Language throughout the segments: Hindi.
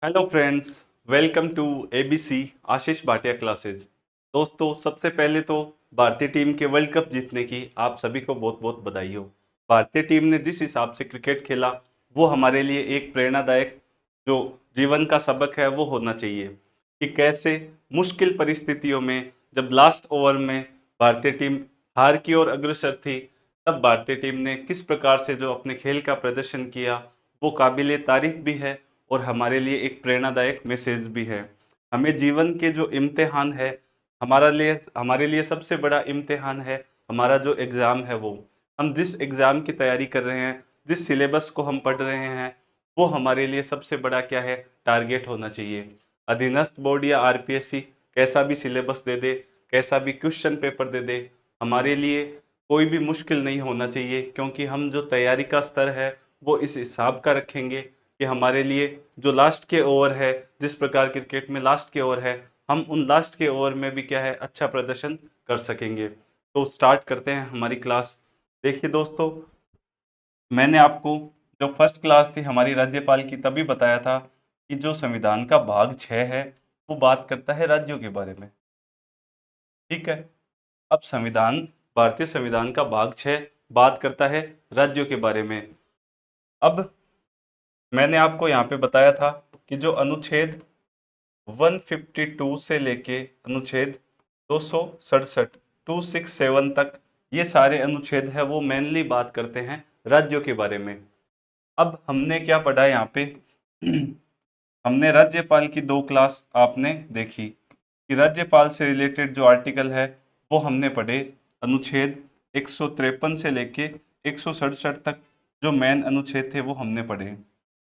Hello friends, welcome to ABC Ashish Bhatia classes. दोस्तों, सबसे पहले तो भारतीय टीम के वर्ल्ड कप जीतने की आप सभी को बहुत बहुत बधाई हो। भारतीय टीम ने जिस हिसाब से क्रिकेट खेला वो हमारे लिए एक प्रेरणादायक जो जीवन का सबक है वो होना चाहिए कि कैसे मुश्किल परिस्थितियों में जब लास्ट ओवर में भारतीय टीम हार की ओर अग्रसर थी, तब भारतीय टीम ने किस प्रकार से जो अपने खेल का प्रदर्शन किया वो काबिले तारीफ भी है और हमारे लिए एक प्रेरणादायक मैसेज भी है। हमें जीवन के जो इम्तिहान है, हमारे लिए सबसे बड़ा इम्तिहान है हमारा जो एग्ज़ाम है वो। हम जिस एग्ज़ाम की तैयारी कर रहे हैं, जिस सिलेबस को हम पढ़ रहे हैं, वो हमारे लिए सबसे बड़ा क्या है, टारगेट होना चाहिए। अधीनस्थ बोर्ड या आरपीएससी कैसा भी सिलेबस दे दे, कैसा भी क्वेश्चन पेपर दे दे, हमारे लिए कोई भी मुश्किल नहीं होना चाहिए, क्योंकि हम जो तैयारी का स्तर है वो इस हिसाब का रखेंगे कि हमारे लिए जो लास्ट के ओवर है, जिस प्रकार क्रिकेट में लास्ट के ओवर है, हम उन लास्ट के ओवर में भी क्या है, अच्छा प्रदर्शन कर सकेंगे। तो स्टार्ट करते हैं हमारी क्लास। देखिए दोस्तों, मैंने आपको जो फर्स्ट क्लास थी हमारी राज्यपाल की तभी बताया था कि जो संविधान का भाग 6 है वो बात करता है राज्यों के बारे में। ठीक है। अब भारतीय संविधान का भाग 6 बात करता है राज्यों के बारे में। अब मैंने आपको यहाँ पे बताया था कि जो अनुच्छेद 152 से लेके अनुच्छेद 267 267 तक ये सारे अनुच्छेद है वो मेनली बात करते हैं राज्यों के बारे में। अब हमने क्या पढ़ा यहाँ पे हमने राज्यपाल की 2 क्लास आपने देखी कि राज्यपाल से रिलेटेड जो आर्टिकल है वो हमने पढ़े। अनुच्छेद 153 से लेके 167 तक जो मेन अनुच्छेद थे वो हमने पढ़े।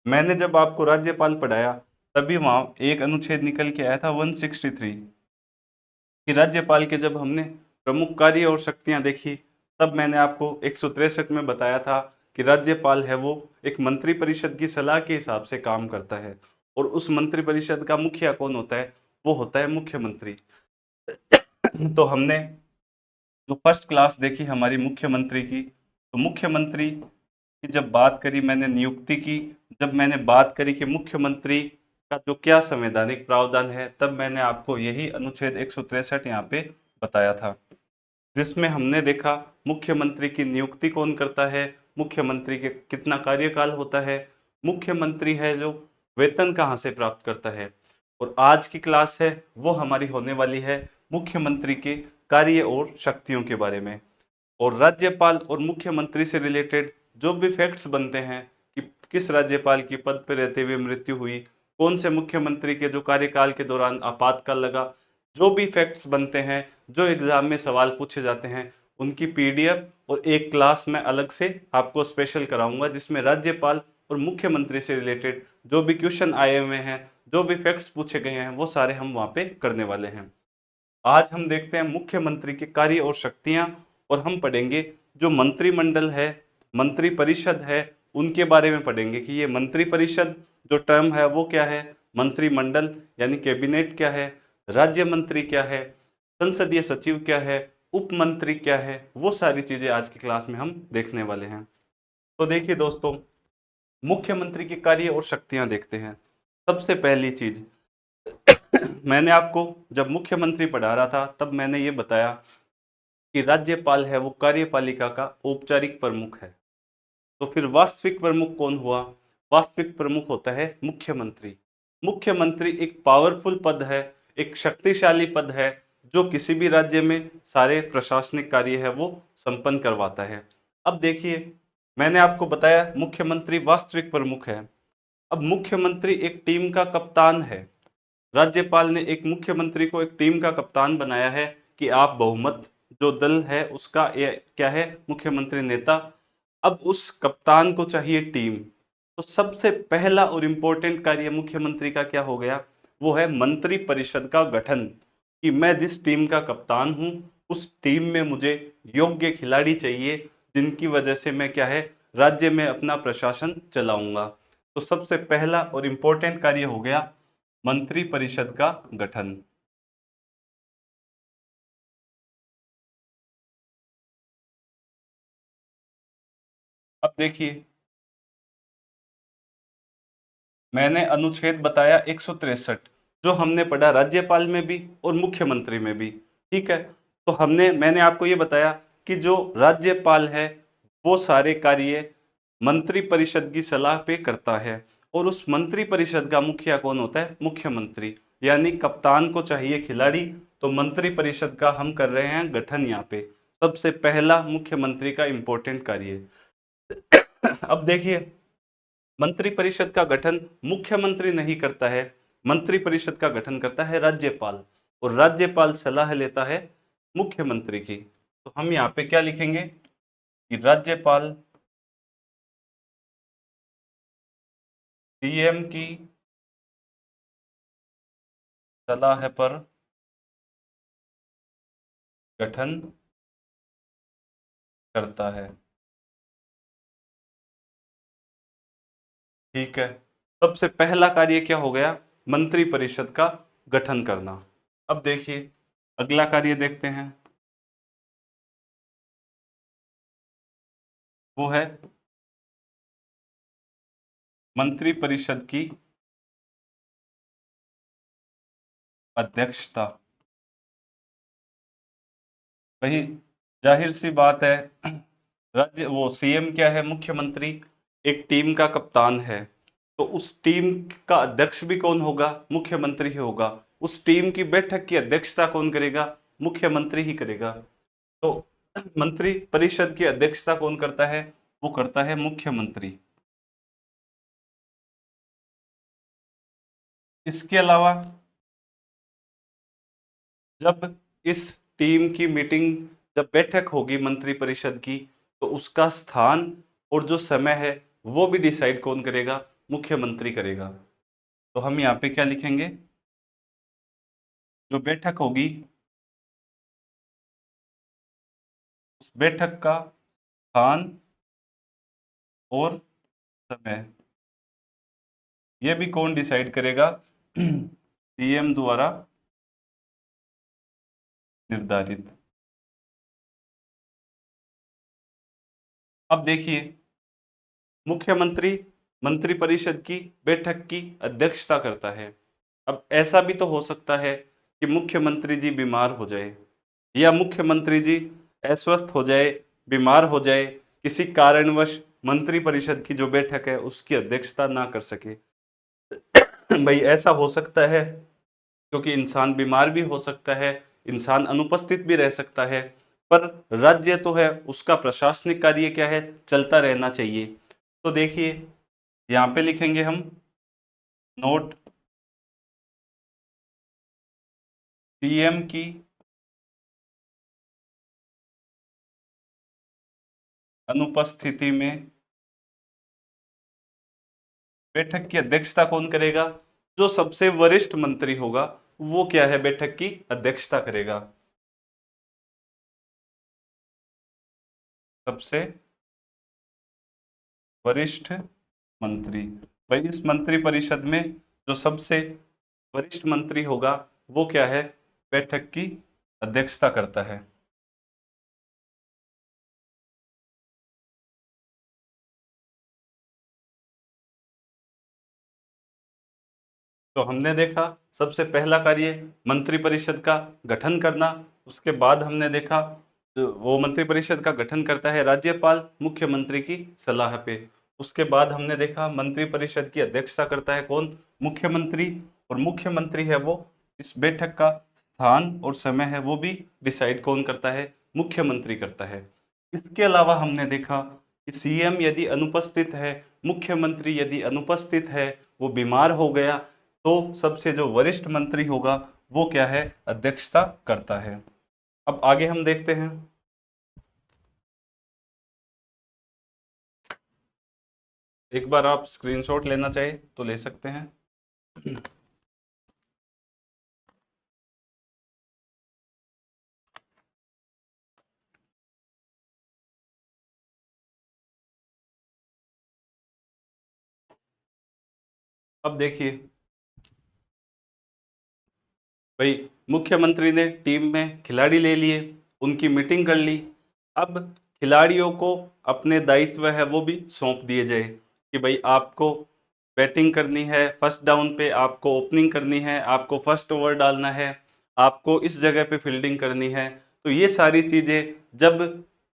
मैंने जब आपको राज्यपाल पढ़ाया तभी वहाँ एक अनुच्छेद निकल के आया था 163 कि राज्यपाल के जब हमने प्रमुख कार्य और शक्तियाँ देखी, तब मैंने आपको 163 में बताया था कि राज्यपाल है वो एक मंत्रिपरिषद की सलाह के हिसाब से काम करता है और उस मंत्रिपरिषद का मुखिया कौन होता है, वो होता है मुख्यमंत्री। तो हमने जो फर्स्ट क्लास देखी हमारी मुख्यमंत्री की, तो मुख्यमंत्री की जब बात करी मैंने नियुक्ति की, जब मैंने बात करी कि मुख्यमंत्री का जो क्या संवैधानिक प्रावधान है, तब मैंने आपको यही अनुच्छेद 163 यहाँ पे बताया था, जिसमें हमने देखा मुख्यमंत्री की नियुक्ति कौन करता है, मुख्यमंत्री के कितना कार्यकाल होता है, मुख्यमंत्री है जो वेतन कहाँ से प्राप्त करता है। और आज की क्लास है वो हमारी होने वाली है मुख्यमंत्री के कार्य और शक्तियों के बारे में। और राज्यपाल और मुख्यमंत्री से रिलेटेड जो भी फैक्ट्स बनते हैं कि किस राज्यपाल की पद पर रहते हुए मृत्यु हुई, कौन से मुख्यमंत्री के जो कार्यकाल के दौरान आपातकाल लगा, जो भी फैक्ट्स बनते हैं, जो एग्जाम में सवाल पूछे जाते हैं, उनकी पीडीएफ और एक क्लास में अलग से आपको स्पेशल कराऊंगा, जिसमें राज्यपाल और मुख्यमंत्री से रिलेटेड जो भी क्वेश्चन आए हुए हैं, जो भी फैक्ट्स पूछे गए हैं, वो सारे हम वहाँ पे करने वाले हैं। आज हम देखते हैं मुख्यमंत्री के कार्य और शक्तियां, और हम पढ़ेंगे जो मंत्रिमंडल है, मंत्री परिषद है, उनके बारे में पढ़ेंगे कि ये मंत्री परिषद जो टर्म है वो क्या है, मंत्रिमंडल यानी कैबिनेट क्या है, राज्य मंत्री क्या है, संसदीय सचिव क्या है, उप मंत्री क्या है, वो सारी चीजें आज की क्लास में हम देखने वाले हैं। तो देखिए दोस्तों, मुख्यमंत्री के कार्य और शक्तियां देखते हैं। सबसे पहली चीज, मैंने आपको जब मुख्यमंत्री पढ़ा रहा था तब मैंने ये बताया कि राज्यपाल है वो कार्यपालिका का औपचारिक प्रमुख है। तो फिर वास्तविक प्रमुख कौन हुआ? वास्तविक प्रमुख होता है मुख्यमंत्री। मुख्यमंत्री एक पावरफुल पद है, एक शक्तिशाली पद है, जो किसी भी राज्य में सारे प्रशासनिक कार्य है वो संपन्न करवाता है। अब देखिए, मैंने आपको बताया मुख्यमंत्री वास्तविक प्रमुख है। अब मुख्यमंत्री एक टीम का कप्तान है। राज्यपाल ने एक मुख्यमंत्री को एक टीम का कप्तान बनाया है कि आप बहुमत जो दल है उसका ये क्या है, मुख्यमंत्री नेता। अब उस कप्तान को चाहिए टीम। तो सबसे पहला और इम्पोर्टेंट कार्य मुख्यमंत्री का क्या हो गया, वो है मंत्री परिषद का गठन। कि मैं जिस टीम का कप्तान हूं उस टीम में मुझे योग्य खिलाड़ी चाहिए, जिनकी वजह से मैं क्या है, राज्य में अपना प्रशासन चलाऊंगा। तो सबसे पहला और इम्पोर्टेंट कार्य हो गया मंत्री परिषद का गठन। अब देखिए, मैंने अनुच्छेद बताया 163, जो हमने पढ़ा राज्यपाल में भी और मुख्यमंत्री में भी। ठीक है, तो मैंने आपको ये बताया कि जो राज्यपाल है वो सारे कार्य मंत्री परिषद की सलाह पे करता है, और उस मंत्री परिषद का मुखिया कौन होता है? मुख्यमंत्री। यानी कप्तान को चाहिए खिलाड़ी, तो मंत्री परिषद का हम कर रहे हैं गठन। यहाँ पे सबसे पहला मुख्यमंत्री का इंपॉर्टेंट कार्य। अब देखिए, मंत्री परिषद का गठन मुख्यमंत्री नहीं करता है, मंत्री परिषद का गठन करता है राज्यपाल, और राज्यपाल सलाह लेता है मुख्यमंत्री की। तो हम यहाँ पे क्या लिखेंगे कि राज्यपाल सीएम की सलाह पर गठन करता है। ठीक है, सबसे पहला कार्य क्या हो गया? मंत्री परिषद का गठन करना। अब देखिए, अगला कार्य देखते हैं, वो है मंत्री परिषद की अध्यक्षता। वही जाहिर सी बात है, राज्य वो सीएम क्या है? मुख्यमंत्री। एक टीम का कप्तान है, तो उस टीम का अध्यक्ष भी कौन होगा? मुख्यमंत्री ही होगा। उस टीम की बैठक की अध्यक्षता कौन करेगा? मुख्यमंत्री ही करेगा। तो मंत्री परिषद की अध्यक्षता कौन करता है? वो करता है मुख्यमंत्री। इसके अलावा जब इस टीम की मीटिंग, जब बैठक होगी मंत्री परिषद की, तो उसका स्थान और जो समय है वो भी डिसाइड कौन करेगा? मुख्यमंत्री करेगा। तो हम यहाँ पे क्या लिखेंगे? जो बैठक होगी, उस बैठक का स्थान और समय, ये भी कौन डिसाइड करेगा? सीएम द्वारा निर्धारित। अब देखिए, मुख्यमंत्री मंत्री परिषद की बैठक की अध्यक्षता करता है। अब ऐसा भी तो हो सकता है कि मुख्यमंत्री जी बीमार हो जाए, या मुख्यमंत्री जी अस्वस्थ हो जाए, बीमार हो जाए, किसी कारणवश मंत्री परिषद की जो बैठक है उसकी अध्यक्षता ना कर सके। भाई ऐसा हो सकता है, क्योंकि इंसान बीमार भी हो सकता है, इंसान अनुपस्थित भी रह सकता है, पर राज्य तो है, उसका प्रशासनिक कार्य क्या है? चलता रहना चाहिए। तो देखिए, यहाँ पे लिखेंगे हम नोट, पीएम की अनुपस्थिति में बैठक की अध्यक्षता कौन करेगा? जो सबसे वरिष्ठ मंत्री होगा वो क्या है? बैठक की अध्यक्षता करेगा। सबसे वरिष्ठ मंत्री। भाई इस मंत्री परिषद में जो सबसे वरिष्ठ मंत्री होगा वो क्या है? बैठक की अध्यक्षता करता है। तो हमने देखा सबसे पहला कार्य मंत्री परिषद का गठन करना। उसके बाद हमने देखा वो मंत्री परिषद का गठन करता है राज्यपाल मुख्यमंत्री की सलाह पे। उसके बाद हमने देखा मंत्री परिषद की अध्यक्षता करता है कौन? मुख्यमंत्री। और मुख्यमंत्री है वो इस बैठक का स्थान और समय है वो भी डिसाइड कौन करता है? मुख्यमंत्री करता है। इसके अलावा हमने देखा कि सीएम यदि अनुपस्थित है, मुख्यमंत्री यदि अनुपस्थित है, वो बीमार हो गया, तो सबसे जो वरिष्ठ मंत्री होगा वो क्या है? अध्यक्षता करता है। अब आगे हम देखते हैं, एक बार आप स्क्रीनशॉट लेना चाहे तो ले सकते हैं। अब देखिए भाई, मुख्यमंत्री ने टीम में खिलाड़ी ले लिए, उनकी मीटिंग कर ली। अब खिलाड़ियों को अपने दायित्व है वो भी सौंप दिए जाए कि भाई आपको बैटिंग करनी है, फर्स्ट डाउन पे आपको ओपनिंग करनी है, आपको फर्स्ट ओवर डालना है, आपको इस जगह पे फील्डिंग करनी है। तो ये सारी चीज़ें जब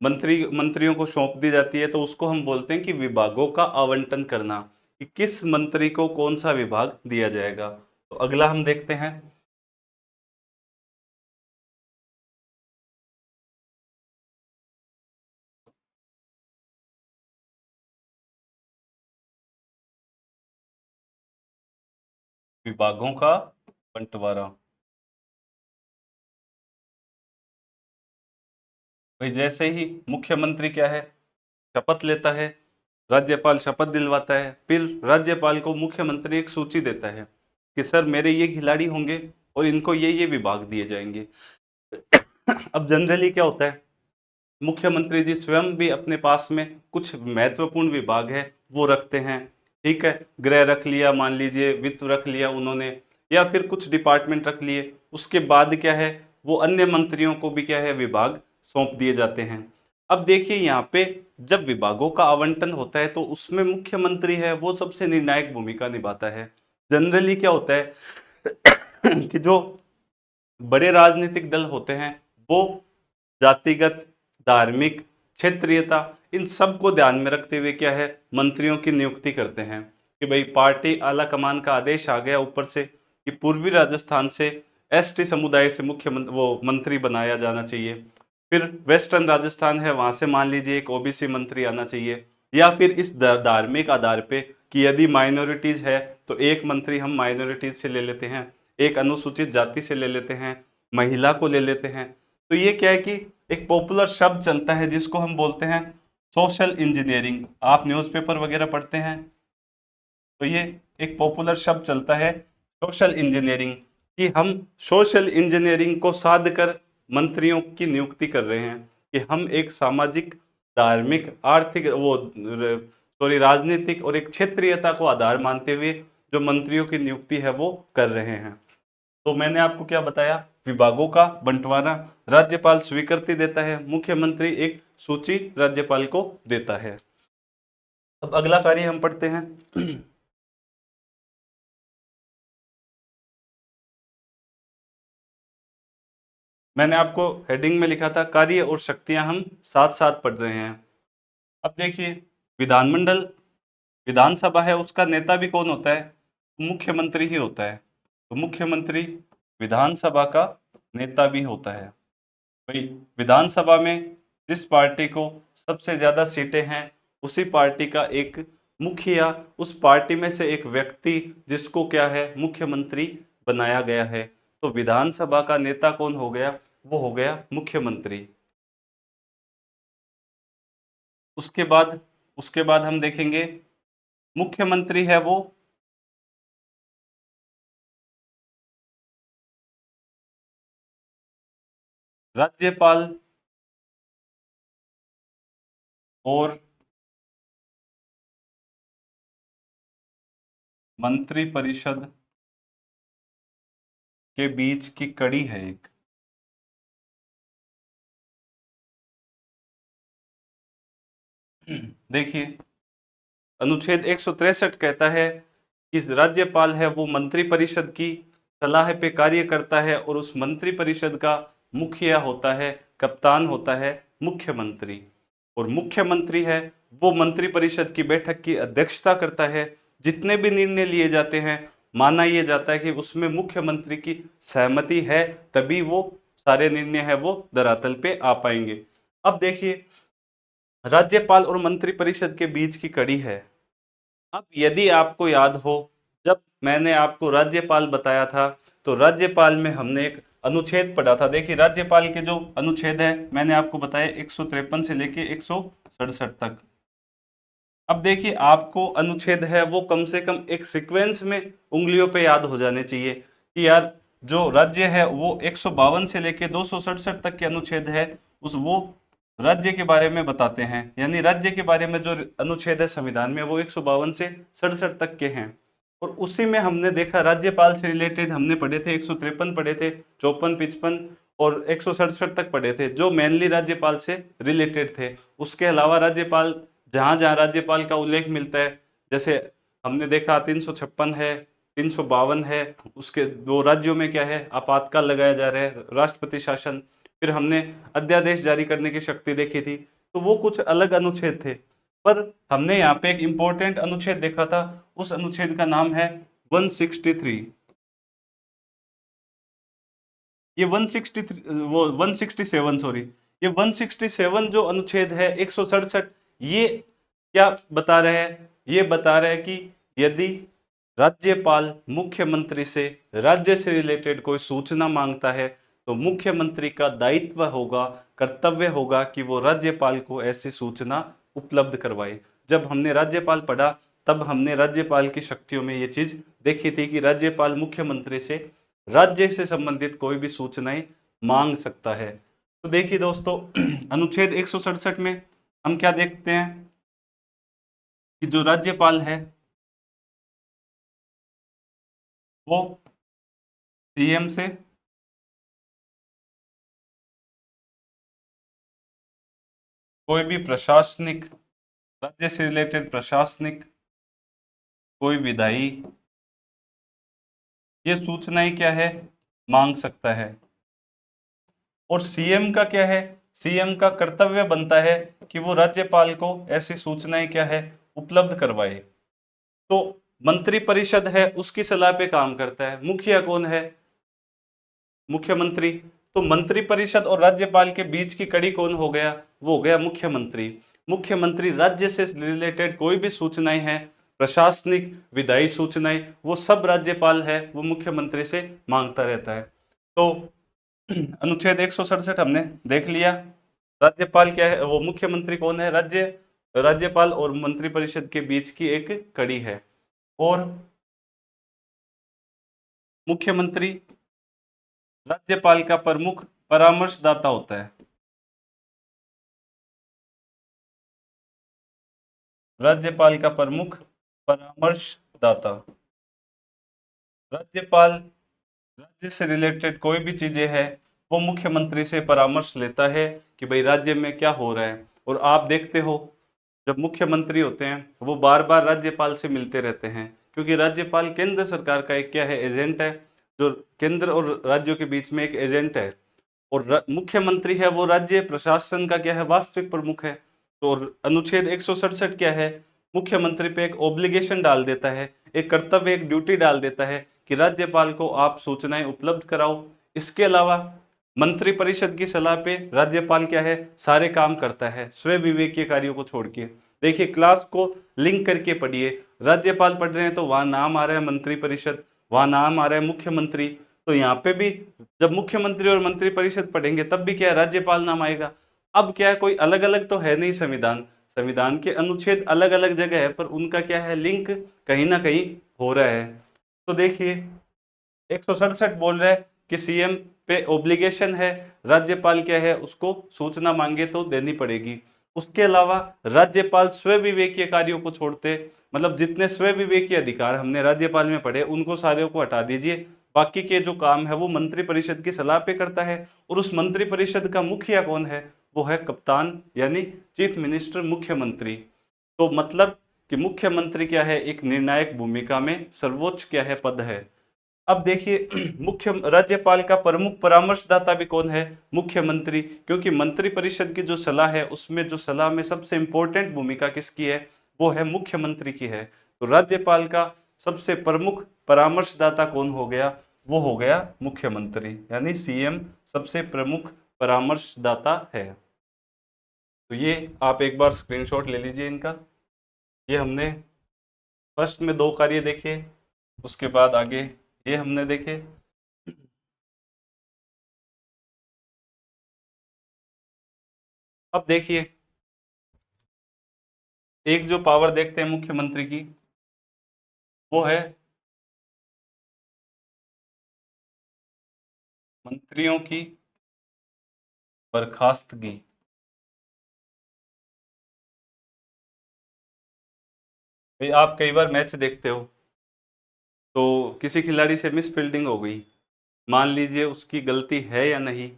मंत्रियों को सौंप दी जाती है तो उसको हम बोलते हैं कि विभागों का आवंटन करना, कि किस मंत्री को कौन सा विभाग दिया जाएगा। तो अगला हम देखते हैं। विभागों का बंटवारा। भाई जैसे ही मुख्यमंत्री क्या है, शपथ लेता है, राज्यपाल शपथ दिलवाता है, फिर राज्यपाल को मुख्यमंत्री एक सूची देता है कि सर मेरे ये खिलाड़ी होंगे और इनको ये विभाग दिए जाएंगे। अब जनरली क्या होता है, मुख्यमंत्री जी स्वयं भी अपने पास में कुछ महत्वपूर्ण विभाग है वो रखते हैं। ठीक है, गृह रख लिया, मान लीजिए वित्त रख लिया उन्होंने, या फिर कुछ डिपार्टमेंट रख लिए। उसके बाद क्या है, वो अन्य मंत्रियों को भी क्या है, विभाग सौंप दिए जाते हैं। अब देखिए यहाँ पे जब विभागों का आवंटन होता है तो उसमें मुख्यमंत्री है वो सबसे निर्णायक भूमिका निभाता है। जनरली क्या होता है कि जो बड़े राजनीतिक दल होते हैं वो जातिगत, धार्मिक, क्षेत्रीयता, इन सब को ध्यान में रखते हुए क्या है, मंत्रियों की नियुक्ति करते हैं कि भाई पार्टी आला कमान का आदेश आ गया ऊपर से कि पूर्वी राजस्थान से एसटी समुदाय से मुख्यमंत्री वो मंत्री बनाया जाना चाहिए। फिर वेस्टर्न राजस्थान है, वहां से मान लीजिए एक ओबीसी मंत्री आना चाहिए, या फिर इस धार्मिक आधार पे कि यदि माइनॉरिटीज है तो एक मंत्री हम माइनॉरिटीज से ले लेते हैं, एक अनुसूचित जाति से ले लेते हैं, महिला को ले लेते हैं। तो ये क्या है कि एक पॉपुलर शब्द चलता है जिसको हम बोलते हैं सोशल इंजीनियरिंग। आप न्यूज़पेपर वगैरह पढ़ते हैं तो ये एक पॉपुलर शब्द चलता है सोशल इंजीनियरिंग, कि हम सोशल इंजीनियरिंग को साध कर मंत्रियों की नियुक्ति कर रहे हैं कि हम एक सामाजिक, धार्मिक, आर्थिक राजनीतिक और एक क्षेत्रीयता को आधार मानते हुए जो मंत्रियों की नियुक्ति है वो कर रहे हैं। तो मैंने आपको क्या बताया, विभागों का बंटवारा, राज्यपाल स्वीकृति देता है, मुख्यमंत्री एक सूची राज्यपाल को देता है। अब अगला कार्य हम पढ़ते हैं। मैंने आपको हेडिंग में लिखा था कार्य और शक्तियां हम साथ साथ पढ़ रहे हैं। अब देखिए, विधानमंडल, विधानसभा है, उसका नेता भी कौन होता है, मुख्यमंत्री ही होता है। तो मुख्यमंत्री विधानसभा का नेता भी होता है। भाई विधानसभा में जिस पार्टी को सबसे ज्यादा सीटें हैं उसी पार्टी का एक मुखिया, उस पार्टी में से एक व्यक्ति जिसको क्या है, मुख्यमंत्री बनाया गया है। तो विधानसभा का नेता कौन हो गया, वो हो गया मुख्यमंत्री। उसके बाद हम देखेंगे मुख्यमंत्री है वो राज्यपाल और मंत्रिपरिषद के बीच की कड़ी है एक। देखिए, अनुच्छेद 163 कहता है कि राज्यपाल है वो मंत्रिपरिषद की सलाह पे कार्य करता है और उस मंत्रिपरिषद का मुखिया होता है, कप्तान होता है मुख्यमंत्री। और मुख्यमंत्री है वो मंत्रिपरिषद की बैठक की अध्यक्षता करता है। जितने भी निर्णय लिए जाते हैं माना यह जाता है कि उसमें मुख्यमंत्री की सहमति है, तभी वो सारे निर्णय है वो धरातल पे आ पाएंगे। अब देखिए, राज्यपाल और मंत्रिपरिषद के बीच की कड़ी है। अब यदि आपको याद हो, जब मैंने आपको राज्यपाल बताया था तो राज्यपाल में हमने एक अनुच्छेद पढ़ा था। देखिए राज्यपाल के जो अनुच्छेद है मैंने आपको बताया 153 से लेके 167 तक। अब देखिए, आपको अनुच्छेद है वो कम से कम एक सीक्वेंस में उंगलियों पे याद हो जाने चाहिए कि यार जो राज्य है वो 152 से लेके 267 तक के अनुच्छेद है, उस वो राज्य के बारे में बताते हैं। यानी राज्य के बारे में जो अनुच्छेद है संविधान में वो 152 से 67 तक के हैं। और उसी में हमने देखा राज्यपाल से रिलेटेड हमने पढ़े थे 153 पढ़े थे, 54, 55 और 167 तक पढ़े थे जो मेनली राज्यपाल से रिलेटेड थे। उसके अलावा राज्यपाल, जहां जहां राज्यपाल का उल्लेख मिलता है, जैसे हमने देखा 356 है, 352 है। उसके दो राज्यों में क्या है, आपातकाल लगाया जा रहा है, राष्ट्रपति शासन। फिर हमने अध्यादेश जारी करने की शक्ति देखी थी। तो वो कुछ अलग अनुच्छेद थे, पर हमने यहाँ पे एक इंपॉर्टेंट अनुच्छेद देखा था। उस अनुच्छेद का नाम है 163। ये 163, वो 167, सॉरी, ये 167 जो अनुच्छेद है 167, ये क्या बता रहे हैं? ये बता रहे हैं कि यदि राज्यपाल मुख्यमंत्री से राज्य से रिलेटेड कोई सूचना मांगता है तो मुख्यमंत्री का दायित्व होगा, कर्तव्य होगा कि वो राज्यपाल को ऐसी सूचना उपलब्ध करवाए। जब हमने राज्यपाल पढ़ा तब हमने राज्यपाल की शक्तियों में ये चीज देखी थी कि राज्यपाल मुख्यमंत्री से राज्य से संबंधित कोई भी सूचनाएं मांग सकता है। तो देखिए दोस्तों, अनुच्छेद 167 में हम क्या देखते हैं कि जो राज्यपाल है वो सीएम से कोई भी प्रशासनिक, राज्य से रिलेटेड प्रशासनिक कोई विधायी, ये सूचनाएं क्या है, मांग सकता है। और सीएम का क्या है, सीएम का कर्तव्य बनता है कि वो राज्यपाल को ऐसी सूचनाएं क्या है, उपलब्ध करवाए। तो मंत्री परिषद है उसकी सलाह पे काम करता है। मुखिया कौन है? मुख्यमंत्री। तो मंत्री परिषद और राज्यपाल के बीच की कड़ी कौन हो गया? वो हो गया मुख्यमंत्री। मुख्यमंत्री राज्य से रिलेटेड कोई भी सूचनाएं हैं, प्रशासनिक विधायी सूचनाएं, वो सब राज्यपाल है वो मुख्यमंत्री से मांगता रहता है। तो अनुच्छेद 167 हमने देख लिया। राज्यपाल क्या है, वो मुख्यमंत्री कौन है? राज्यपाल और मंत्रिपरिषद के बीच की एक कड़ी है। और मुख्यमंत्री राज्यपाल का प्रमुख परामर्शदाता होता है। राज्यपाल का प्रमुख परामर्शदाता। राज्यपाल राज्य से रिलेटेड कोई भी चीजें है वो मुख्यमंत्री से परामर्श लेता है कि भाई राज्य में क्या हो रहा है। और आप देखते हो जब मुख्यमंत्री होते हैं वो बार बार राज्यपाल से मिलते रहते हैं, क्योंकि राज्यपाल केंद्र सरकार का एक क्या है, एजेंट है, जो केंद्र और राज्यों के बीच में एक एजेंट है। और मुख्यमंत्री है वो राज्य प्रशासन का क्या है, वास्तविक प्रमुख है। तो अनुच्छेद 167 क्या है, मुख्यमंत्री पे एक ओब्लिगेशन डाल देता है, एक कर्तव्य, एक ड्यूटी डाल देता है कि राज्यपाल को आप सूचनाएं उपलब्ध कराओ। इसके अलावा मंत्री परिषद की सलाह पे राज्यपाल क्या है, सारे काम करता है, स्वयं विवेकीय कार्यों को छोड़ के। देखिए क्लास को लिंक करके पढ़िए। राज्यपाल पढ़ रहे हैं तो वहां नाम आ रहा है मंत्री परिषद, वहां नाम आ रहा है मुख्यमंत्री। तो यहाँ पे भी जब मुख्यमंत्री और मंत्री परिषद पढ़ेंगे तब भी क्या है, राज्यपाल नाम आएगा। अब क्या है, कोई अलग अलग तो है नहीं, संविधान संविधान के अनुच्छेद अलग अलग जगह है पर उनका क्या है, लिंक कहीं ना कहीं हो रहा है। तो देखिए 167 बोल रहा है कि सीएम पे ओब्लिगेशन है, राज्यपाल क्या है उसको सूचना मांगे तो देनी पड़ेगी। उसके अलावा राज्यपाल स्वयं विवेकीय कार्यों को छोड़ते, मतलब जितने स्वयं विवेकीय अधिकार हमने राज्यपाल में पढ़े उनको सारे को हटा दीजिए, बाकी के जो काम है वो मंत्री परिषद की सलाह पे करता है। और उस मंत्री परिषद का मुखिया कौन है? वो है कप्तान, यानी चीफ मिनिस्टर, मुख्यमंत्री। तो मतलब कि मुख्यमंत्री क्या है, एक निर्णायक भूमिका में सर्वोच्च क्या है, पद है। अब देखिए मुख्य राज्यपाल का प्रमुख परामर्शदाता भी कौन है? मुख्यमंत्री। क्योंकि मंत्री परिषद की जो सलाह है उसमें जो सलाह में सबसे इंपॉर्टेंट भूमिका किसकी है, वो है मुख्यमंत्री की है। तो राज्यपाल का सबसे प्रमुख परामर्शदाता कौन हो गया? वो हो गया मुख्यमंत्री, यानी सीएम सबसे प्रमुख परामर्शदाता है। तो ये आप एक बार स्क्रीनशॉट ले लीजिए इनका। ये हमने फर्स्ट में दो कार्य देखे, उसके बाद आगे ये हमने देखे। अब देखिए एक जो पावर देखते हैं मुख्यमंत्री की, वो है मंत्रियों की बर्खास्तगी। भाई आप कई बार मैच देखते हो तो किसी खिलाड़ी से मिस फील्डिंग हो गई, मान लीजिए उसकी गलती है या नहीं,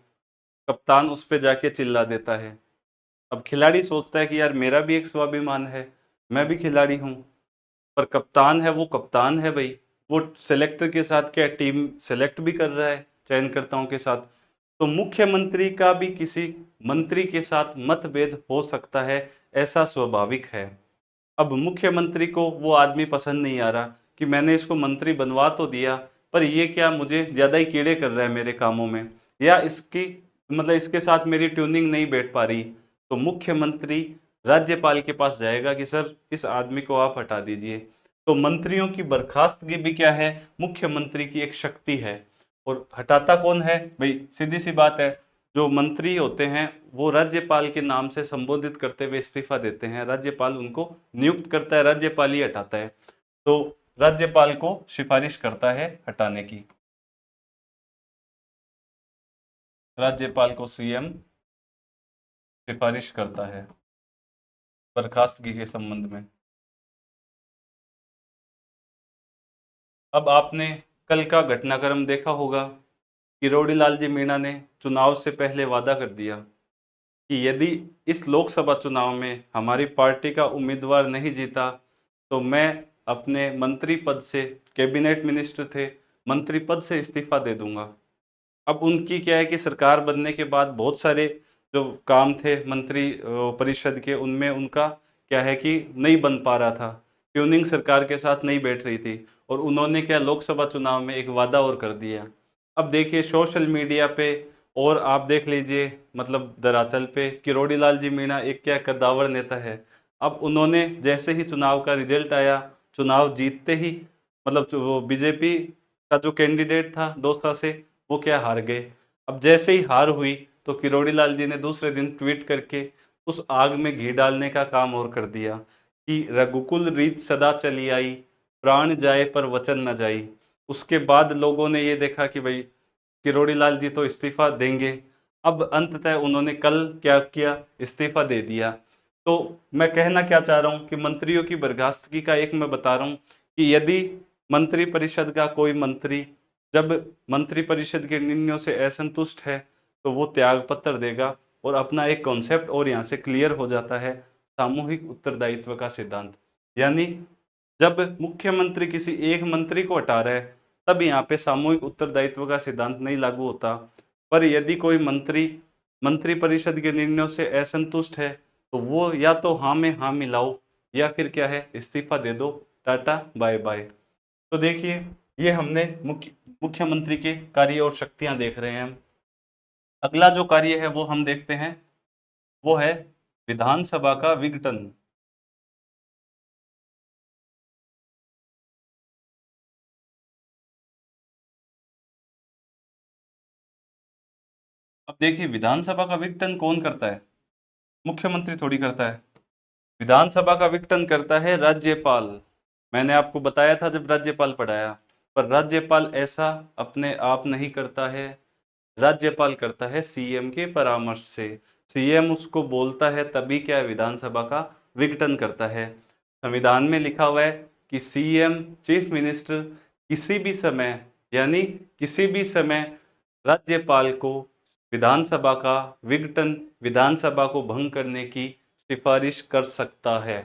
कप्तान उस पे जाके चिल्ला देता है। अब खिलाड़ी सोचता है कि यार मेरा भी एक स्वाभिमान है, मैं भी खिलाड़ी हूँ, पर कप्तान है वो कप्तान है भाई, वो सेलेक्टर के साथ क्या टीम सेलेक्ट भी कर रहा है चयनकर्ताओं के साथ। तो मुख्यमंत्री का भी किसी मंत्री के साथ मतभेद हो सकता है, ऐसा स्वाभाविक है। अब मुख्यमंत्री को वो आदमी पसंद नहीं आ रहा कि मैंने इसको मंत्री बनवा तो दिया, पर ये क्या मुझे ज्यादा ही कीड़े कर रहा है मेरे कामों में, या इसकी मतलब इसके साथ मेरी ट्यूनिंग नहीं बैठ पा रही। तो मुख्यमंत्री राज्यपाल के पास जाएगा कि सर इस आदमी को आप हटा दीजिए। तो मंत्रियों की बर्खास्तगी भी क्या है, मुख्यमंत्री की एक शक्ति है। और हटाता कौन है भाई, सीधी सी बात है, जो मंत्री होते हैं वो राज्यपाल के नाम से संबोधित करते हुए इस्तीफा देते हैं, राज्यपाल उनको नियुक्त करता है, राज्यपाल ही हटाता है। तो राज्यपाल को सिफारिश करता है हटाने की, राज्यपाल को सीएम सिफारिश करता है बर्खास्तगी के संबंध में। अब आपने कल का घटनाक्रम देखा होगा, किरोड़ी लाल जी मीणा ने चुनाव से पहले वादा कर दिया कि यदि इस लोकसभा चुनाव में हमारी पार्टी का उम्मीदवार नहीं जीता तो मैं अपने मंत्री पद से, कैबिनेट मिनिस्टर थे, मंत्री पद से इस्तीफा दे दूंगा। अब उनकी क्या है कि सरकार बनने के बाद बहुत सारे जो काम थे मंत्री परिषद के, उनमें उनका क्या है कि नहीं बन पा रहा था, ट्यूनिंग सरकार के साथ नहीं बैठ रही थी, और उन्होंने क्या लोकसभा चुनाव में एक वादा और कर दिया। अब देखिए सोशल मीडिया पे, और आप देख लीजिए मतलब धरातल पे, किरोड़ी लाल जी मीणा एक क्या कद्दावर नेता है। अब उन्होंने जैसे ही चुनाव का रिजल्ट आया, चुनाव जीतते ही मतलब जो वो बीजेपी का जो कैंडिडेट था दौसा से, वो क्या हार गए। अब जैसे ही हार हुई तो किरोड़ी लाल जी ने दूसरे दिन ट्वीट करके उस आग में घी डालने का काम और कर दिया कि रघुकुल रीत सदा चली आई, प्राण जाए पर वचन न जाई। उसके बाद लोगों ने ये देखा कि भाई किरोड़ी लाल जी तो इस्तीफा देंगे। अब अंततः उन्होंने कल क्या किया, इस्तीफा दे दिया। तो मैं कहना क्या चाह रहा हूं कि मंत्रियों की बर्खास्तगी का एक मैं बता रहा हूं कि यदि मंत्री परिषद का कोई मंत्री जब मंत्री परिषद के निर्णयों से असंतुष्ट है तो वो त्याग पत्र देगा, और अपना एक कॉन्सेप्ट और यहाँ से क्लियर हो जाता है, सामूहिक उत्तरदायित्व का सिद्धांत। यानी जब मुख्यमंत्री किसी एक मंत्री को हटा रहा है तब यहाँ पे सामूहिक उत्तरदायित्व का सिद्धांत नहीं लागू होता। पर यदि कोई मंत्री मंत्री परिषद के निर्णयों से असंतुष्ट है तो वो या तो हाँ में हाँ मिलाओ, या फिर क्या है इस्तीफा दे दो, टाटा बाय बाय। तो देखिए ये हमने मुख्यमंत्री के कार्य और शक्तियां देख रहे हैं। अगला जो कार्य है वो हम देखते हैं, वो है विधानसभा का विघटन। अब देखिए विधानसभा का विघटन कौन करता है, मुख्यमंत्री थोड़ी करता है। विधानसभा का विघटन करता है राज्यपाल। मैंने आपको बताया था जब राज्यपाल पढ़ाया, पर राज्यपाल ऐसा अपने आप नहीं करता है, राज्यपाल करता है सीएम के परामर्श से। सीएम उसको बोलता है तभी क्या विधानसभा का विघटन करता है। संविधान में लिखा हुआ है कि सीएम चीफ मिनिस्टर किसी भी समय, यानी किसी भी समय राज्यपाल को विधानसभा का विघटन, विधानसभा को भंग करने की सिफारिश कर सकता है।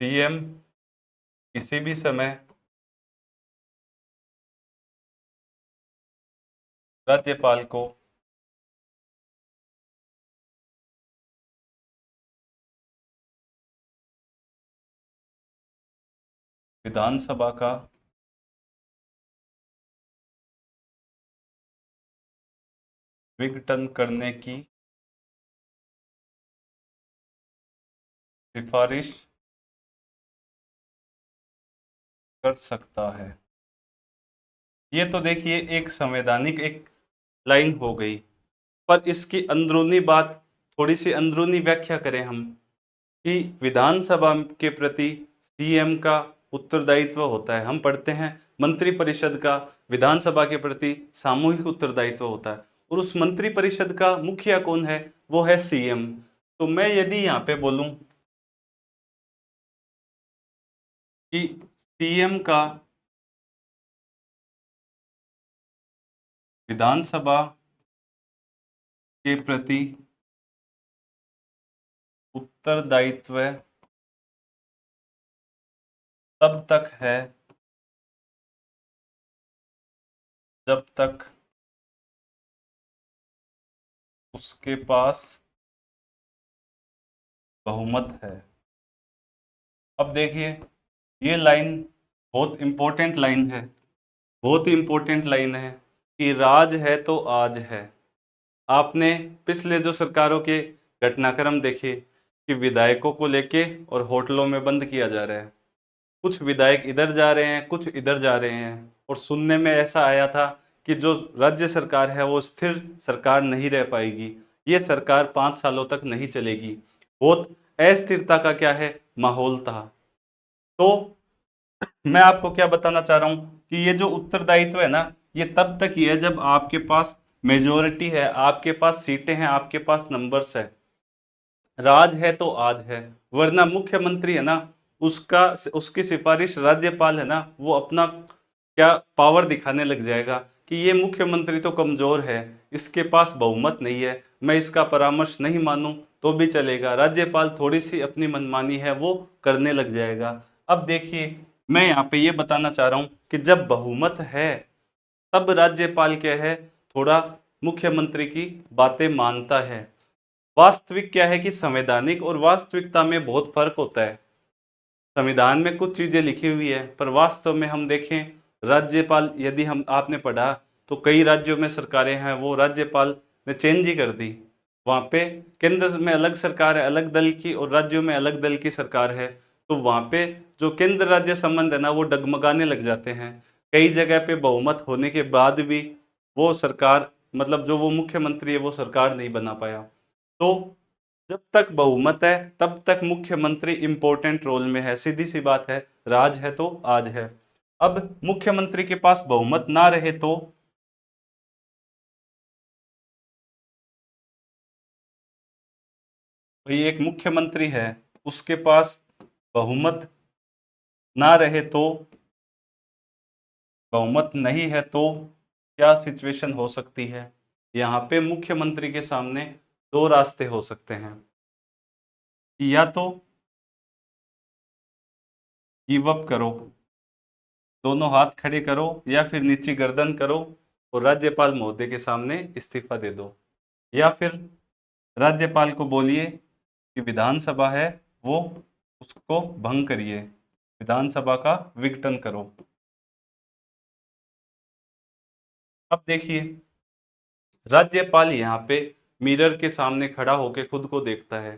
सीएम किसी भी समय राज्यपाल को विधानसभा का विघटन करने की सिफारिश कर सकता है। ये तो देखिए एक संवैधानिक एक लाइन हो गई, पर इसकी अंदरूनी बात, थोड़ी सी अंदरूनी व्याख्या करें हम, कि विधानसभा के प्रति सीएम का उत्तरदायित्व होता है। हम पढ़ते हैं मंत्री परिषद का विधानसभा के प्रति सामूहिक उत्तरदायित्व होता है, और उस मंत्री परिषद का मुखिया कौन है, वो है सीएम। तो मैं यदि यहाँ पे बोलूं कि सीएम का विधानसभा के प्रति उत्तरदायित्व तब तक है जब तक उसके पास बहुमत है। अब देखिए, ये लाइन बहुत इंपॉर्टेंट लाइन है, बहुत ही इंपॉर्टेंट लाइन है कि राज है तो आज है। आपने पिछले जो सरकारों के घटनाक्रम देखे कि विधायकों को लेके और होटलों में बंद किया जा रहा है, कुछ विधायक इधर जा रहे हैं, कुछ इधर जा रहे हैं, और सुनने में ऐसा आया था कि जो राज्य सरकार है वो स्थिर सरकार नहीं रह पाएगी, ये सरकार 5 सालों तक नहीं चलेगी। बहुत अस्थिरता का क्या है, माहौल था। तो मैं आपको क्या बताना चाह रहा हूं कि ये जो उत्तरदायित्व है ना, ये तब तक ही है जब आपके पास मेजोरिटी है, आपके पास सीटें हैं, आपके पास नंबर्स है। राज है तो आज है, वरना मुख्यमंत्री है ना, उसका उसकी सिफारिश राज्यपाल है ना, वो अपना क्या पावर दिखाने लग जाएगा कि ये मुख्यमंत्री तो कमजोर है, इसके पास बहुमत नहीं है, मैं इसका परामर्श नहीं मानूं तो भी चलेगा। राज्यपाल थोड़ी सी अपनी मनमानी है वो करने लग जाएगा। अब देखिए, मैं यहाँ पे ये बताना चाह रहा हूं कि जब बहुमत है तब राज्यपाल क्या है, थोड़ा मुख्यमंत्री की बातें मानता है। वास्तविक क्या है कि संवैधानिक और वास्तविकता में बहुत फर्क होता है। संविधान में कुछ चीजें लिखी हुई है, पर वास्तव में हम देखें, राज्यपाल, यदि हम आपने पढ़ा तो कई राज्यों में सरकारें हैं वो राज्यपाल ने चेंज ही कर दी। वहां पे केंद्र में अलग सरकार है, अलग दल की, और राज्यों में अलग दल की सरकार है, तो वहां पे जो केंद्र राज्य संबंध है ना वो डगमगाने लग जाते हैं। कई जगह पे बहुमत होने के बाद भी वो सरकार, मतलब जो वो मुख्यमंत्री है वो सरकार नहीं बना पाया। तो जब तक बहुमत है तब तक मुख्यमंत्री इंपॉर्टेंट रोल में है, सीधी सी बात है, राज है तो आज है। अब मुख्यमंत्री के पास बहुमत ना रहे तो भाई, एक मुख्यमंत्री है, उसके पास बहुमत ना रहे तो, बहुमत नहीं है तो क्या सिचुएशन हो सकती है। यहाँ पे मुख्यमंत्री के सामने दो रास्ते हो सकते हैं, या तो गिव अप करो, दोनों हाथ खड़े करो, या फिर नीची गर्दन करो और राज्यपाल महोदय के सामने इस्तीफा दे दो, या फिर राज्यपाल को बोलिए कि विधानसभा है वो उसको भंग करिए, विधानसभा का विघटन करो। अब देखिए, राज्यपाल यहाँ पे मिरर के सामने खड़ा होकर खुद को देखता है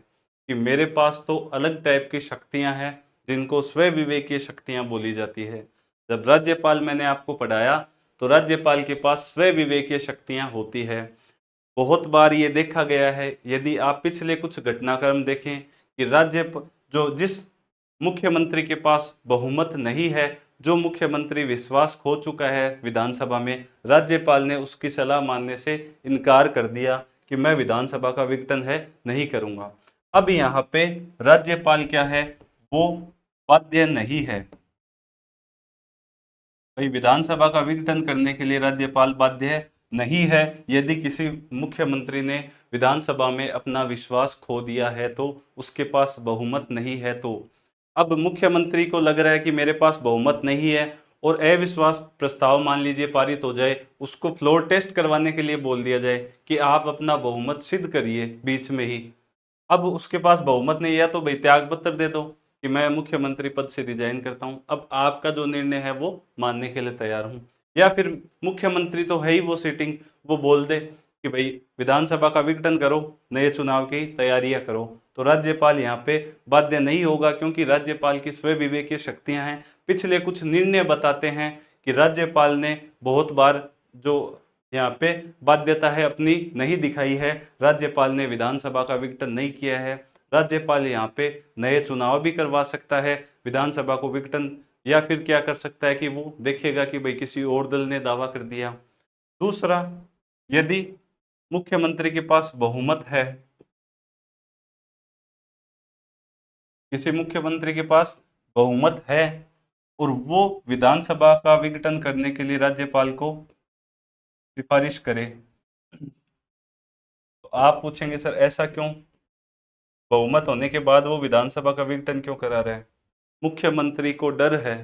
कि मेरे पास तो अलग टाइप की शक्तियां हैं जिनको स्व विवेकीय शक्तियां बोली जाती है। जब राज्यपाल, मैंने आपको पढ़ाया, तो राज्यपाल के पास स्व विवेकीय शक्तियां होती है। बहुत बार ये देखा गया है, यदि आप पिछले कुछ घटनाक्रम देखें कि जो जिस मुख्यमंत्री के पास बहुमत नहीं है, जो मुख्यमंत्री विश्वास खो चुका है विधानसभा में, राज्यपाल ने उसकी सलाह मानने से इनकार कर दिया कि मैं विधानसभा का विघटन है नहीं करूंगा। अब यहाँ पे राज्यपाल क्या है, वो बाध्य नहीं है। भाई, विधानसभा का विघटन करने के लिए राज्यपाल बाध्य नहीं है। यदि किसी मुख्यमंत्री ने विधानसभा में अपना विश्वास खो दिया है तो, उसके पास बहुमत नहीं है तो, अब मुख्यमंत्री को लग रहा है कि मेरे पास बहुमत नहीं है, और अविश्वास प्रस्ताव मान लीजिए पारित हो जाए, उसको फ्लोर टेस्ट करवाने के लिए बोल दिया जाए कि आप अपना बहुमत सिद्ध करिए बीच में ही। अब उसके पास बहुमत नहीं है तो भाई त्याग पत्र दे दो कि मैं मुख्यमंत्री पद से रिजाइन करता हूं, अब आपका जो निर्णय है वो मानने के लिए तैयार हूं। या फिर मुख्यमंत्री तो है ही वो सीटिंग, वो बोल दे कि भाई विधानसभा का विघटन करो, नए चुनाव की तैयारियां करो, तो राज्यपाल यहाँ पे बाध्य नहीं होगा, क्योंकि राज्यपाल की स्व विवेकीय शक्तियां हैं। पिछले कुछ निर्णय बताते हैं कि राज्यपाल ने बहुत बार जो यहाँ पे बाध्यता है अपनी नहीं दिखाई है, राज्यपाल ने विधानसभा का विघटन नहीं किया है। राज्यपाल यहाँ पे नए चुनाव भी करवा सकता है, विधानसभा को विघटन, या फिर क्या कर सकता है कि वो देखेगा कि भाई किसी और दल ने दावा कर दिया। दूसरा, यदि मुख्यमंत्री के पास बहुमत है, किसी मुख्यमंत्री के पास बहुमत है और वो विधानसभा का विघटन करने के लिए राज्यपाल को सिफारिश करे, तो आप पूछेंगे सर ऐसा क्यों, बहुमत होने के बाद वो विधानसभा का विघटन क्यों करा रहा है। मुख्यमंत्री को डर है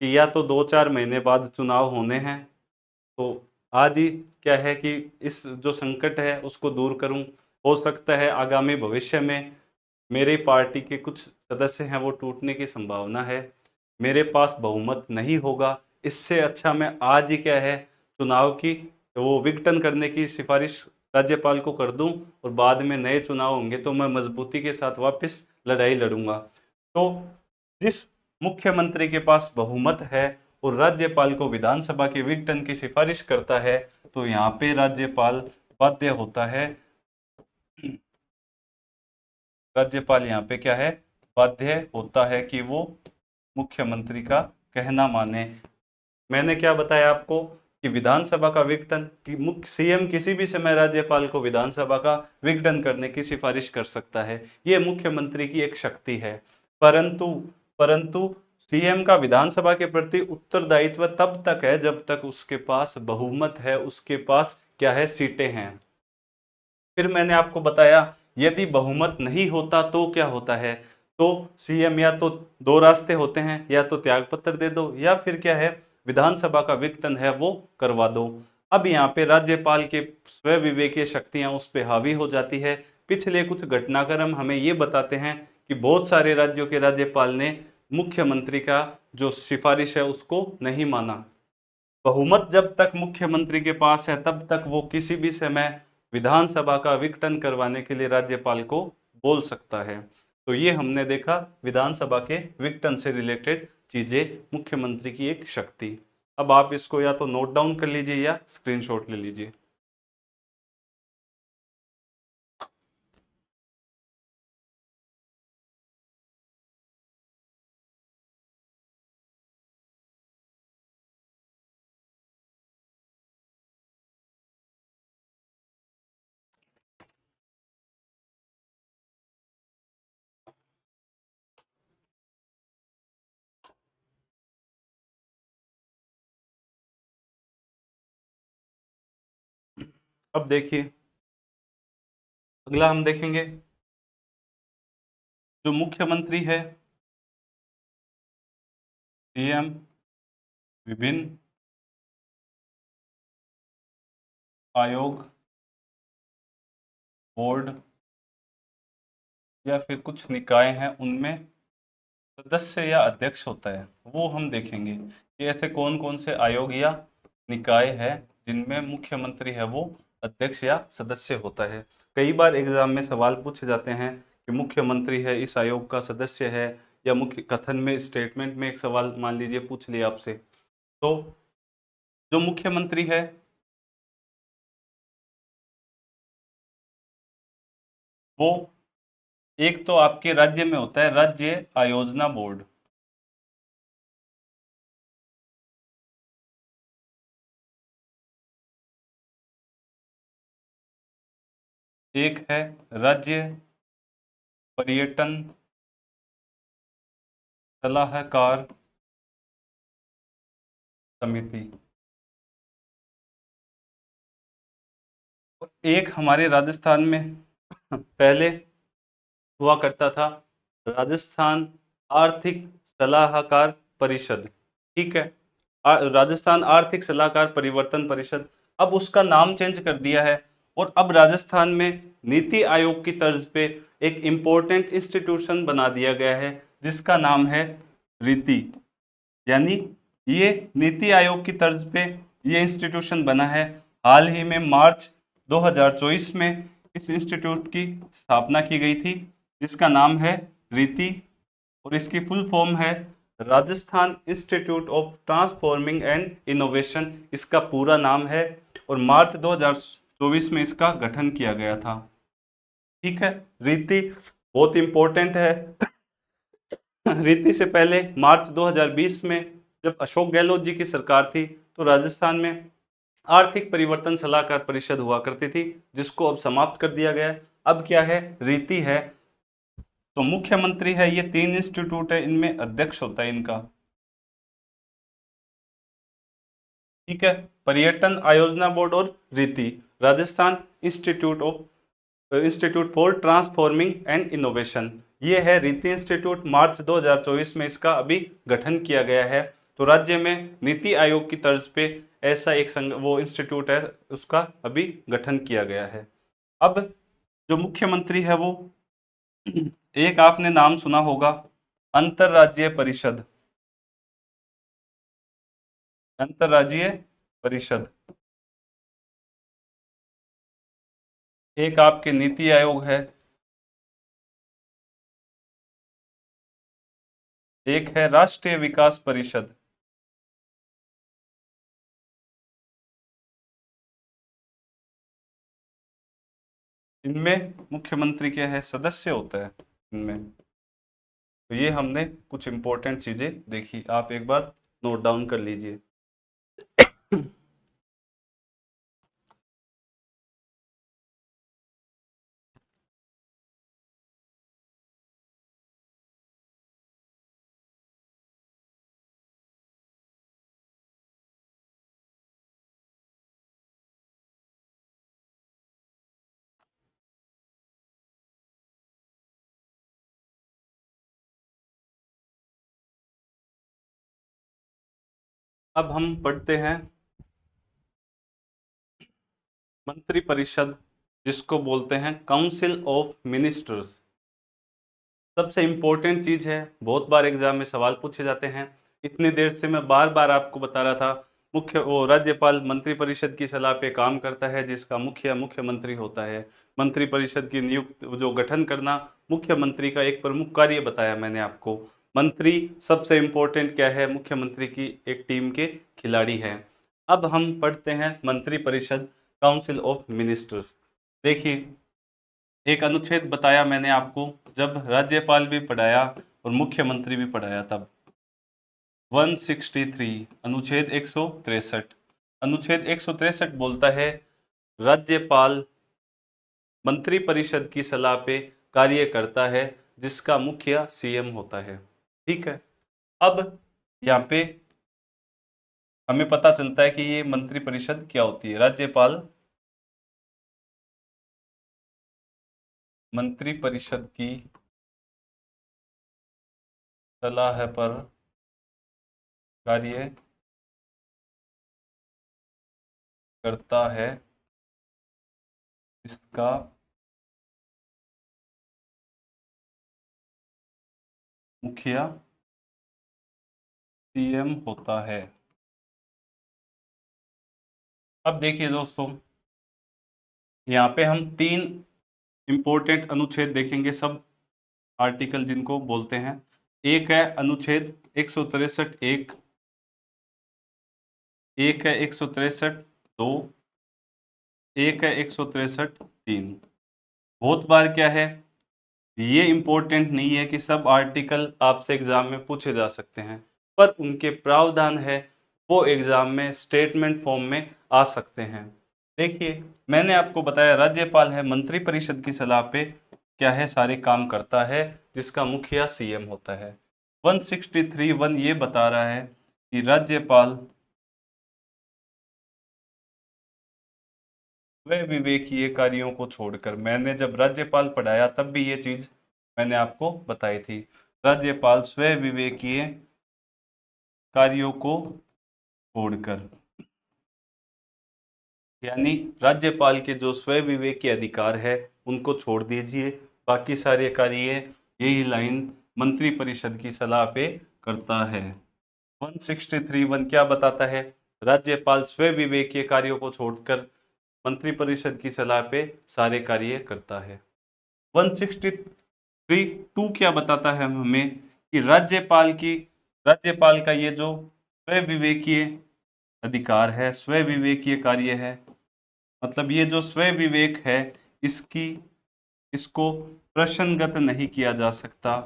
कि या तो 2-4 महीने बाद चुनाव होने हैं, तो आज ही क्या है कि इस जो संकट है उसको दूर करूं। हो सकता है आगामी भविष्य में मेरी पार्टी के कुछ सदस्य हैं वो टूटने की संभावना है, मेरे पास बहुमत नहीं होगा, इससे अच्छा मैं आज ही क्या है चुनाव की वो विघटन करने की सिफारिश राज्यपाल को कर दूं, और बाद में नए चुनाव होंगे तो मैं मजबूती के साथ वापस लड़ाई लड़ूंगा। तो जिस मुख्यमंत्री के पास बहुमत है और राज्यपाल को विधानसभा के विघटन की सिफारिश करता है, तो यहाँ पे राज्यपाल बाध्य होता है, राज्यपाल यहाँ पे क्या है बाध्य होता है कि वो मुख्यमंत्री का कहना माने। मैंने क्या बताया आपको कि विधानसभा का विघटन कि मुख्य सीएम किसी भी समय राज्यपाल को विधानसभा का विघटन करने की सिफारिश कर सकता है, ये मुख्यमंत्री की एक शक्ति है। परंतु परंतु सीएम का विधानसभा के प्रति उत्तरदायित्व तब तक है जब तक उसके पास बहुमत है, उसके पास क्या है सीटें हैं। फिर मैंने आपको बताया यदि बहुमत नहीं होता तो क्या होता है, तो सीएम या तो दो रास्ते होते हैं, या तो त्यागपत्र दे दो या फिर क्या है विधानसभा का विघटन है वो करवा दो। अब यहाँ पे राज्यपाल के स्व विवेकीय शक्तियां उस पर हावी हो जाती है। पिछले कुछ घटनाक्रम हमें ये बताते हैं कि बहुत सारे राज्यों के राज्यपाल ने मुख्यमंत्री का जो सिफारिश है उसको नहीं माना। बहुमत जब तक मुख्यमंत्री के पास है तब तक वो किसी भी समय विधानसभा का विघटन करवाने के लिए राज्यपाल को बोल सकता है। तो ये हमने देखा विधानसभा के विघटन से रिलेटेड चीजें, मुख्यमंत्री की एक शक्ति। अब आप इसको या तो नोट डाउन कर लीजिए या स्क्रीनशॉट ले लीजिए। अब देखिए अगला हम देखेंगे जो मुख्यमंत्री है सीएम विभिन्न आयोग बोर्ड या फिर कुछ निकाय हैं उनमें सदस्य या अध्यक्ष होता है, वो हम देखेंगे कि ऐसे कौन कौन से आयोग या निकाय है जिनमें मुख्यमंत्री है वो अध्यक्ष या सदस्य होता है। कई बार एग्जाम में सवाल पूछे जाते हैं कि मुख्यमंत्री है इस आयोग का सदस्य है, या मुख्य कथन में स्टेटमेंट में एक सवाल मान लीजिए पूछ लिया आपसे, तो जो मुख्यमंत्री है वो एक तो आपके राज्य में होता है राज्य आयोजना बोर्ड, एक है राज्य पर्यटन सलाहकार समिति, और एक हमारे राजस्थान में पहले हुआ करता था राजस्थान आर्थिक सलाहकार परिषद। ठीक है, राजस्थान आर्थिक सलाहकार परिवर्तन परिषद, अब उसका नाम चेंज कर दिया है और अब राजस्थान में नीति आयोग की तर्ज पे एक इम्पोर्टेंट इंस्टीट्यूशन बना दिया गया है जिसका नाम है रीति। यानी ये नीति आयोग की तर्ज पे ये इंस्टीट्यूशन बना है। हाल ही में मार्च 2024 में इस इंस्टीट्यूट की स्थापना की गई थी जिसका नाम है रीति, और इसकी फुल फॉर्म है Rajasthan institute of transforming and innovation, इसका पूरा नाम है, और मार्च 2024 में इसका गठन किया गया था। ठीक है, रीति बहुत इंपॉर्टेंट है। रीति से पहले मार्च 2020 में जब अशोक गहलोत जी की सरकार थी तो राजस्थान में आर्थिक परिवर्तन सलाहकार परिषद हुआ करती थी जिसको अब समाप्त कर दिया गया है। अब क्या है रीति है। तो मुख्यमंत्री है, ये 3 इंस्टीट्यूट है, इनमें अध्यक्ष होता है इनका। ठीक है, पर्यटन आयोजना बोर्ड और रीति, Rajasthan institute for transforming and innovation, ये है रीति इंस्टीट्यूट, मार्च 2024 में इसका अभी गठन किया गया है। तो राज्य में नीति आयोग की तर्ज पे ऐसा एक वो इंस्टीट्यूट है, उसका अभी गठन किया गया है। अब जो मुख्यमंत्री है वो एक आपने नाम सुना होगा, अंतरराज्यीय परिषद। अंतरराज्यीय परिषद एक आपके नीति आयोग है, एक है राष्ट्रीय विकास परिषद। इनमें मुख्यमंत्री क्या है, सदस्य होता है इनमें। तो ये हमने कुछ इंपॉर्टेंट चीजें देखी, आप एक बार नोट डाउन कर लीजिए। अब हम पढ़ते हैं मंत्रिपरिषद, जिसको बोलते हैं काउंसिल ऑफ मिनिस्टर्स। सबसे इंपॉर्टेंट चीज है, बहुत बार एग्जाम में सवाल पूछे जाते हैं। इतनी देर से मैं बार बार आपको बता रहा था, मुख्य वो राज्यपाल मंत्रिपरिषद की सलाह पे काम करता है, जिसका मुखिया मुख्यमंत्री होता है। मंत्रिपरिषद की नियुक्त जो गठन करना मुख्यमंत्री का एक प्रमुख कार्य बताया मैंने आपको। मंत्री सबसे इंपॉर्टेंट क्या है, मुख्यमंत्री की एक टीम के खिलाड़ी हैं। अब हम पढ़ते हैं मंत्रिपरिषद, काउंसिल ऑफ मिनिस्टर्स। देखिए, एक अनुच्छेद बताया मैंने आपको, जब राज्यपाल भी पढ़ाया और मुख्यमंत्री भी पढ़ाया तब। 163 अनुच्छेद 163, अनुच्छेद 163 बोलता है राज्यपाल मंत्रिपरिषद की सलाह पे कार्य करता है, जिसका मुखिया सीएम होता है। ठीक है। अब यहाँ पे हमें पता चलता है कि ये मंत्रिपरिषद क्या होती है। राज्यपाल मंत्रिपरिषद की सलाह पर कार्य करता है, इसका मुखिया सीएम होता है। अब देखिए दोस्तों, यहाँ पे हम तीन इंपॉर्टेंट अनुच्छेद देखेंगे, सब आर्टिकल जिनको बोलते हैं। एक है अनुच्छेद 163 एक, एक है 163 दो, एक है 163 तीन। बहुत बार क्या है, ये इंपॉर्टेंट नहीं है कि सब आर्टिकल आपसे एग्जाम में पूछे जा सकते हैं, पर उनके प्रावधान है वो एग्जाम में स्टेटमेंट फॉर्म में आ सकते हैं। देखिए, मैंने आपको बताया राज्यपाल है, मंत्रिपरिषद की सलाह पे क्या है, सारे काम करता है, जिसका मुखिया सीएम होता है। 163(1) ये बता रहा है कि राज्यपाल वे विवेकीय कार्यों को छोड़कर, मैंने जब राज्यपाल पढ़ाया तब भी ये चीज मैंने आपको बताई थी, राज्यपाल स्व विवेकीय कार्यों को छोड़कर, यानी राज्यपाल के जो स्व विवेकीय अधिकार है उनको छोड़ दीजिए, बाकी सारे कार्य यही लाइन मंत्रिपरिषद की सलाह पे करता है। 163(1) क्या बताता है, राज्यपाल स्व विवेकीय कार्यों को छोड़कर मंत्रिपरिषद की सलाह पे सारे कार्य करता है। 163(2) क्या बताता है हमें कि राज्यपाल का ये जो स्व विवेकीय अधिकार है, स्व विवेकीय कार्य है, मतलब ये जो स्व विवेक है, इसकी इसको प्रश्नगत नहीं किया जा सकता।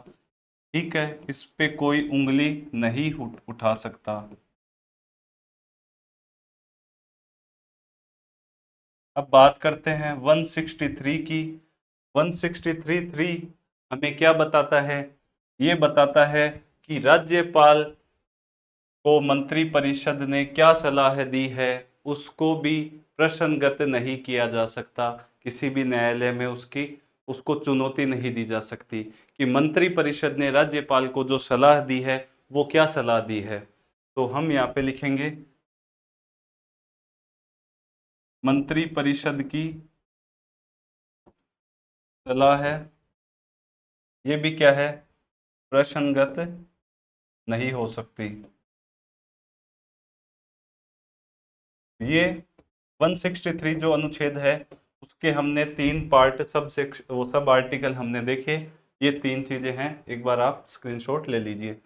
ठीक है, इस पे कोई उंगली नहीं उठा सकता। अब बात करते हैं 163 की। 163(3) हमें क्या बताता है, ये बताता है कि राज्यपाल को मंत्रिपरिषद ने क्या सलाह दी है उसको भी प्रश्नगत नहीं किया जा सकता, किसी भी न्यायालय में उसकी उसको चुनौती नहीं दी जा सकती कि मंत्री परिषद ने राज्यपाल को जो सलाह दी है वो क्या सलाह दी है। तो हम यहाँ पे लिखेंगे मंत्री परिषद की सलाह है, ये भी क्या है, प्रसंगत नहीं हो सकती। ये 163 जो अनुच्छेद है उसके हमने 3 पार्ट, वो सब आर्टिकल हमने देखे। ये 3 चीजें हैं, एक बार आप स्क्रीनशॉट ले लीजिए।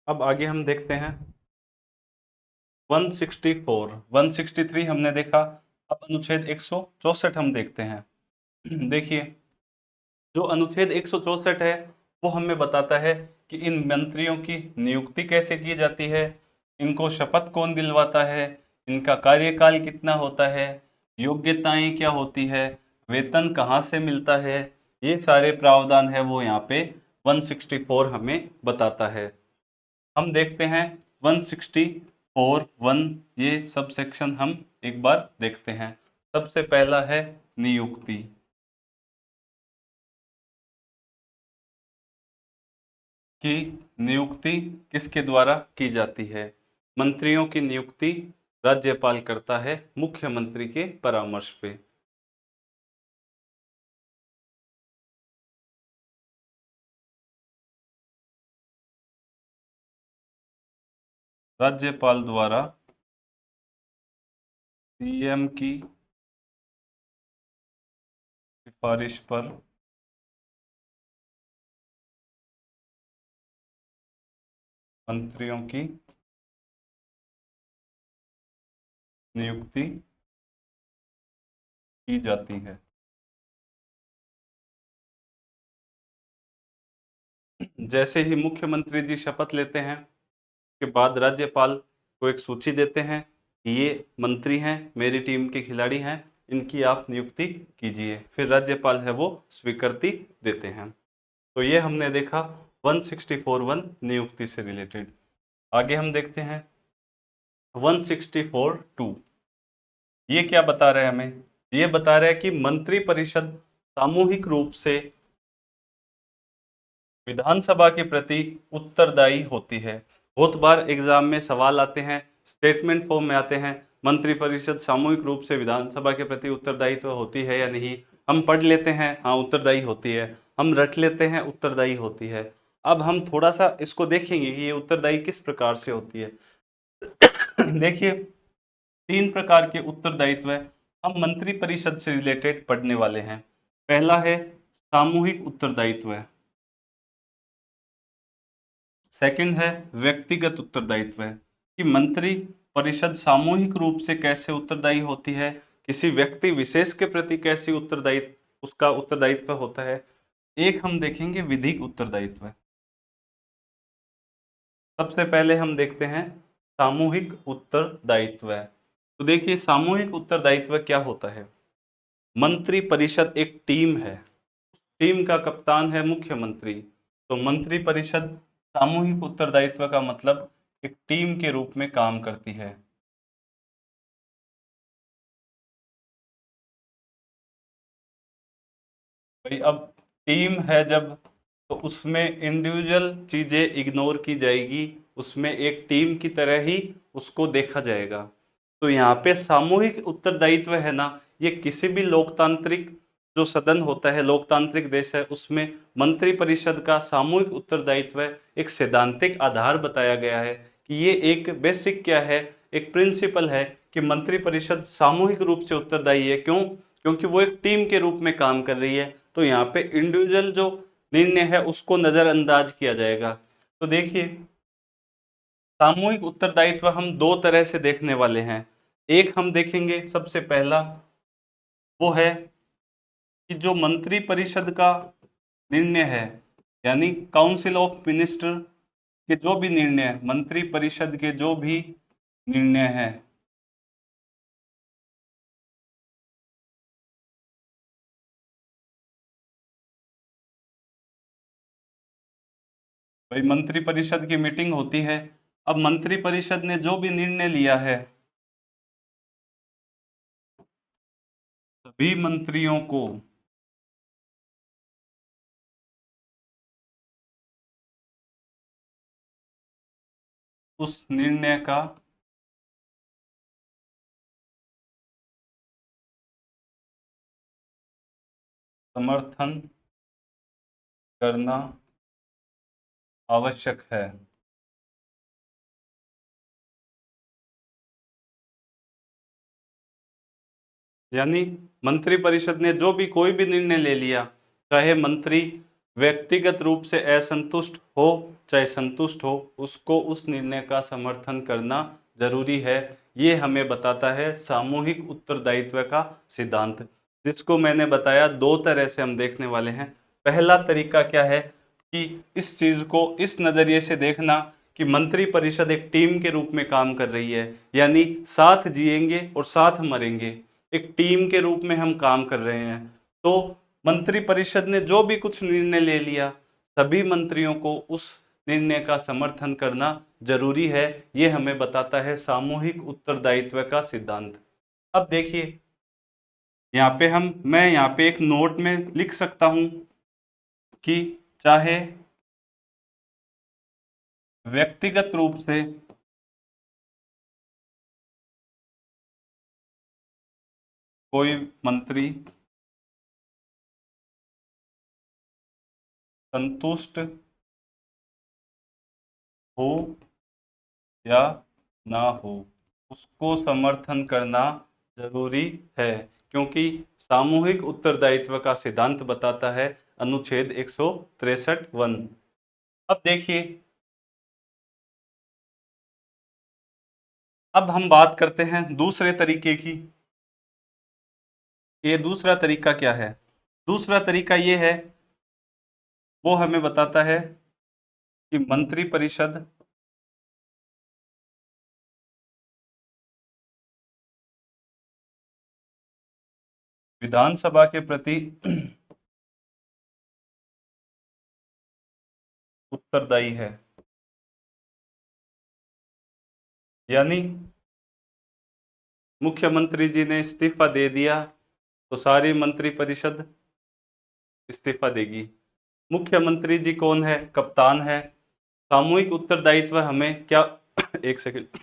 अब आगे हम देखते हैं 164, 163 हमने देखा। अब अनुच्छेद 164 हम देखते हैं। देखिए, जो अनुच्छेद 164 है वो हमें बताता है कि इन मंत्रियों की नियुक्ति कैसे की जाती है, इनको शपथ कौन दिलवाता है, इनका कार्यकाल कितना होता है, योग्यताएं क्या होती है, वेतन कहाँ से मिलता है, ये सारे प्रावधान है वो यहाँ पे 164 हमें बताता है। हम देखते हैं 164(1), ये सब सेक्शन हम एक बार देखते हैं। सबसे पहला है नियुक्ति। की नियुक्ति किसके द्वारा की जाती है? मंत्रियों की नियुक्ति राज्यपाल करता है मुख्यमंत्री के परामर्श पे। राज्यपाल द्वारा सीएम की सिफारिश पर मंत्रियों की नियुक्ति की जाती है। जैसे ही मुख्यमंत्री जी शपथ लेते हैं के बाद राज्यपाल को एक सूची देते हैं कि ये मंत्री हैं, मेरी टीम के खिलाड़ी हैं, इनकी आप नियुक्ति कीजिए। फिर राज्यपाल है वो स्वीकृति देते हैं। तो ये हमने देखा 164(1) नियुक्ति से रिलेटेड। आगे हम देखते हैं 164(2). ये क्या बता रहा है हमें? ये बता रहा है कि मंत्री परिषद सामूहिक रूप से विधानसभा के प्रति उत्तरदायी होती है। बहुत बार एग्जाम में सवाल आते हैं, स्टेटमेंट फॉर्म में आते हैं, मंत्री परिषद सामूहिक रूप से विधानसभा के प्रति उत्तरदायित्व होती है या नहीं। हम पढ़ लेते हैं हाँ उत्तरदायी होती है, हम रट लेते हैं उत्तरदायी होती है। अब हम थोड़ा सा इसको देखेंगे कि ये उत्तरदायी किस प्रकार से होती है। देखिए, 3 प्रकार के उत्तरदायित्व हम मंत्री परिषद से रिलेटेड पढ़ने वाले हैं। पहला है सामूहिक उत्तरदायित्व, सेकंड है व्यक्तिगत उत्तरदायित्व कि मंत्री परिषद सामूहिक रूप से कैसे उत्तरदायी होती है, किसी व्यक्ति विशेष के प्रति कैसे उत्तरदायित्व उसका उत्तरदायित्व होता है। एक हम देखेंगे विधिक उत्तरदायित्व। सबसे पहले हम देखते हैं सामूहिक उत्तरदायित्व। तो देखिए, सामूहिक उत्तरदायित्व क्या होता है। मंत्री परिषद एक टीम है, टीम का कप्तान है मुख्यमंत्री। तो मंत्री परिषद सामूहिक उत्तरदायित्व का मतलब एक टीम के रूप में काम करती है। भाई अब टीम है जब, तो उसमें इंडिविजुअल चीजें इग्नोर की जाएगी, उसमें एक टीम की तरह ही उसको देखा जाएगा। तो यहाँ पे सामूहिक उत्तरदायित्व है ना, ये किसी भी लोकतांत्रिक जो सदन होता है, लोकतांत्रिक देश है, उसमें मंत्री परिषद का सामूहिक उत्तरदायित्व एक सैद्धांतिक आधार बताया गया है कि ये एक बेसिक क्या है, एक प्रिंसिपल है कि मंत्री परिषद सामूहिक रूप से उत्तरदायी है। क्यों? क्योंकि वो एक टीम के रूप में काम कर रही है। तो यहाँ पे इंडिविजुअल जो निर्णय है उसको नजरअंदाज किया जाएगा। तो देखिए, सामूहिक उत्तरदायित्व हम 2 तरह से देखने वाले हैं। एक हम देखेंगे, सबसे पहला वो है कि जो मंत्री परिषद का निर्णय है यानी काउंसिल ऑफ मिनिस्टर के जो भी निर्णय, मंत्री परिषद के जो भी निर्णय हैं, भाई मंत्री परिषद की मीटिंग होती है। अब मंत्री परिषद ने जो भी निर्णय लिया है, सभी मंत्रियों को उस निर्णय का समर्थन करना आवश्यक है। यानी मंत्री परिषद ने जो भी कोई भी निर्णय ले लिया, चाहे मंत्री व्यक्तिगत रूप से असंतुष्ट हो चाहे संतुष्ट हो, उसको उस निर्णय का समर्थन करना जरूरी है। ये हमें बताता है सामूहिक उत्तरदायित्व का सिद्धांत, जिसको मैंने बताया दो तरह से हम देखने वाले हैं। पहला तरीका क्या है कि इस चीज को इस नजरिए से देखना कि मंत्री परिषद एक टीम के रूप में काम कर रही है, यानी साथ जिएंगे और साथ मरेंगे, एक टीम के रूप में हम काम कर रहे हैं। तो मंत्री परिषद ने जो भी कुछ निर्णय ले लिया, सभी मंत्रियों को उस निर्णय का समर्थन करना जरूरी है। ये हमें बताता है सामूहिक उत्तरदायित्व का सिद्धांत। अब देखिए, मैं यहाँ पे एक नोट में लिख सकता हूं कि चाहे व्यक्तिगत रूप से कोई मंत्री संतुष्ट हो या ना हो, उसको समर्थन करना जरूरी है, क्योंकि सामूहिक उत्तरदायित्व का सिद्धांत बताता है अनुच्छेद 163(1). अब देखिए, अब हम बात करते हैं दूसरे तरीके की। ये दूसरा तरीका क्या है? दूसरा तरीका ये है, वो हमें बताता है कि मंत्री परिषद विधानसभा के प्रति उत्तरदायी है। यानी मुख्यमंत्री जी ने इस्तीफा दे दिया तो सारी मंत्री परिषद इस्तीफा देगी। मुख्यमंत्री जी कौन है? कप्तान है। सामूहिक उत्तरदायित्व हमें क्या एक सेकंड।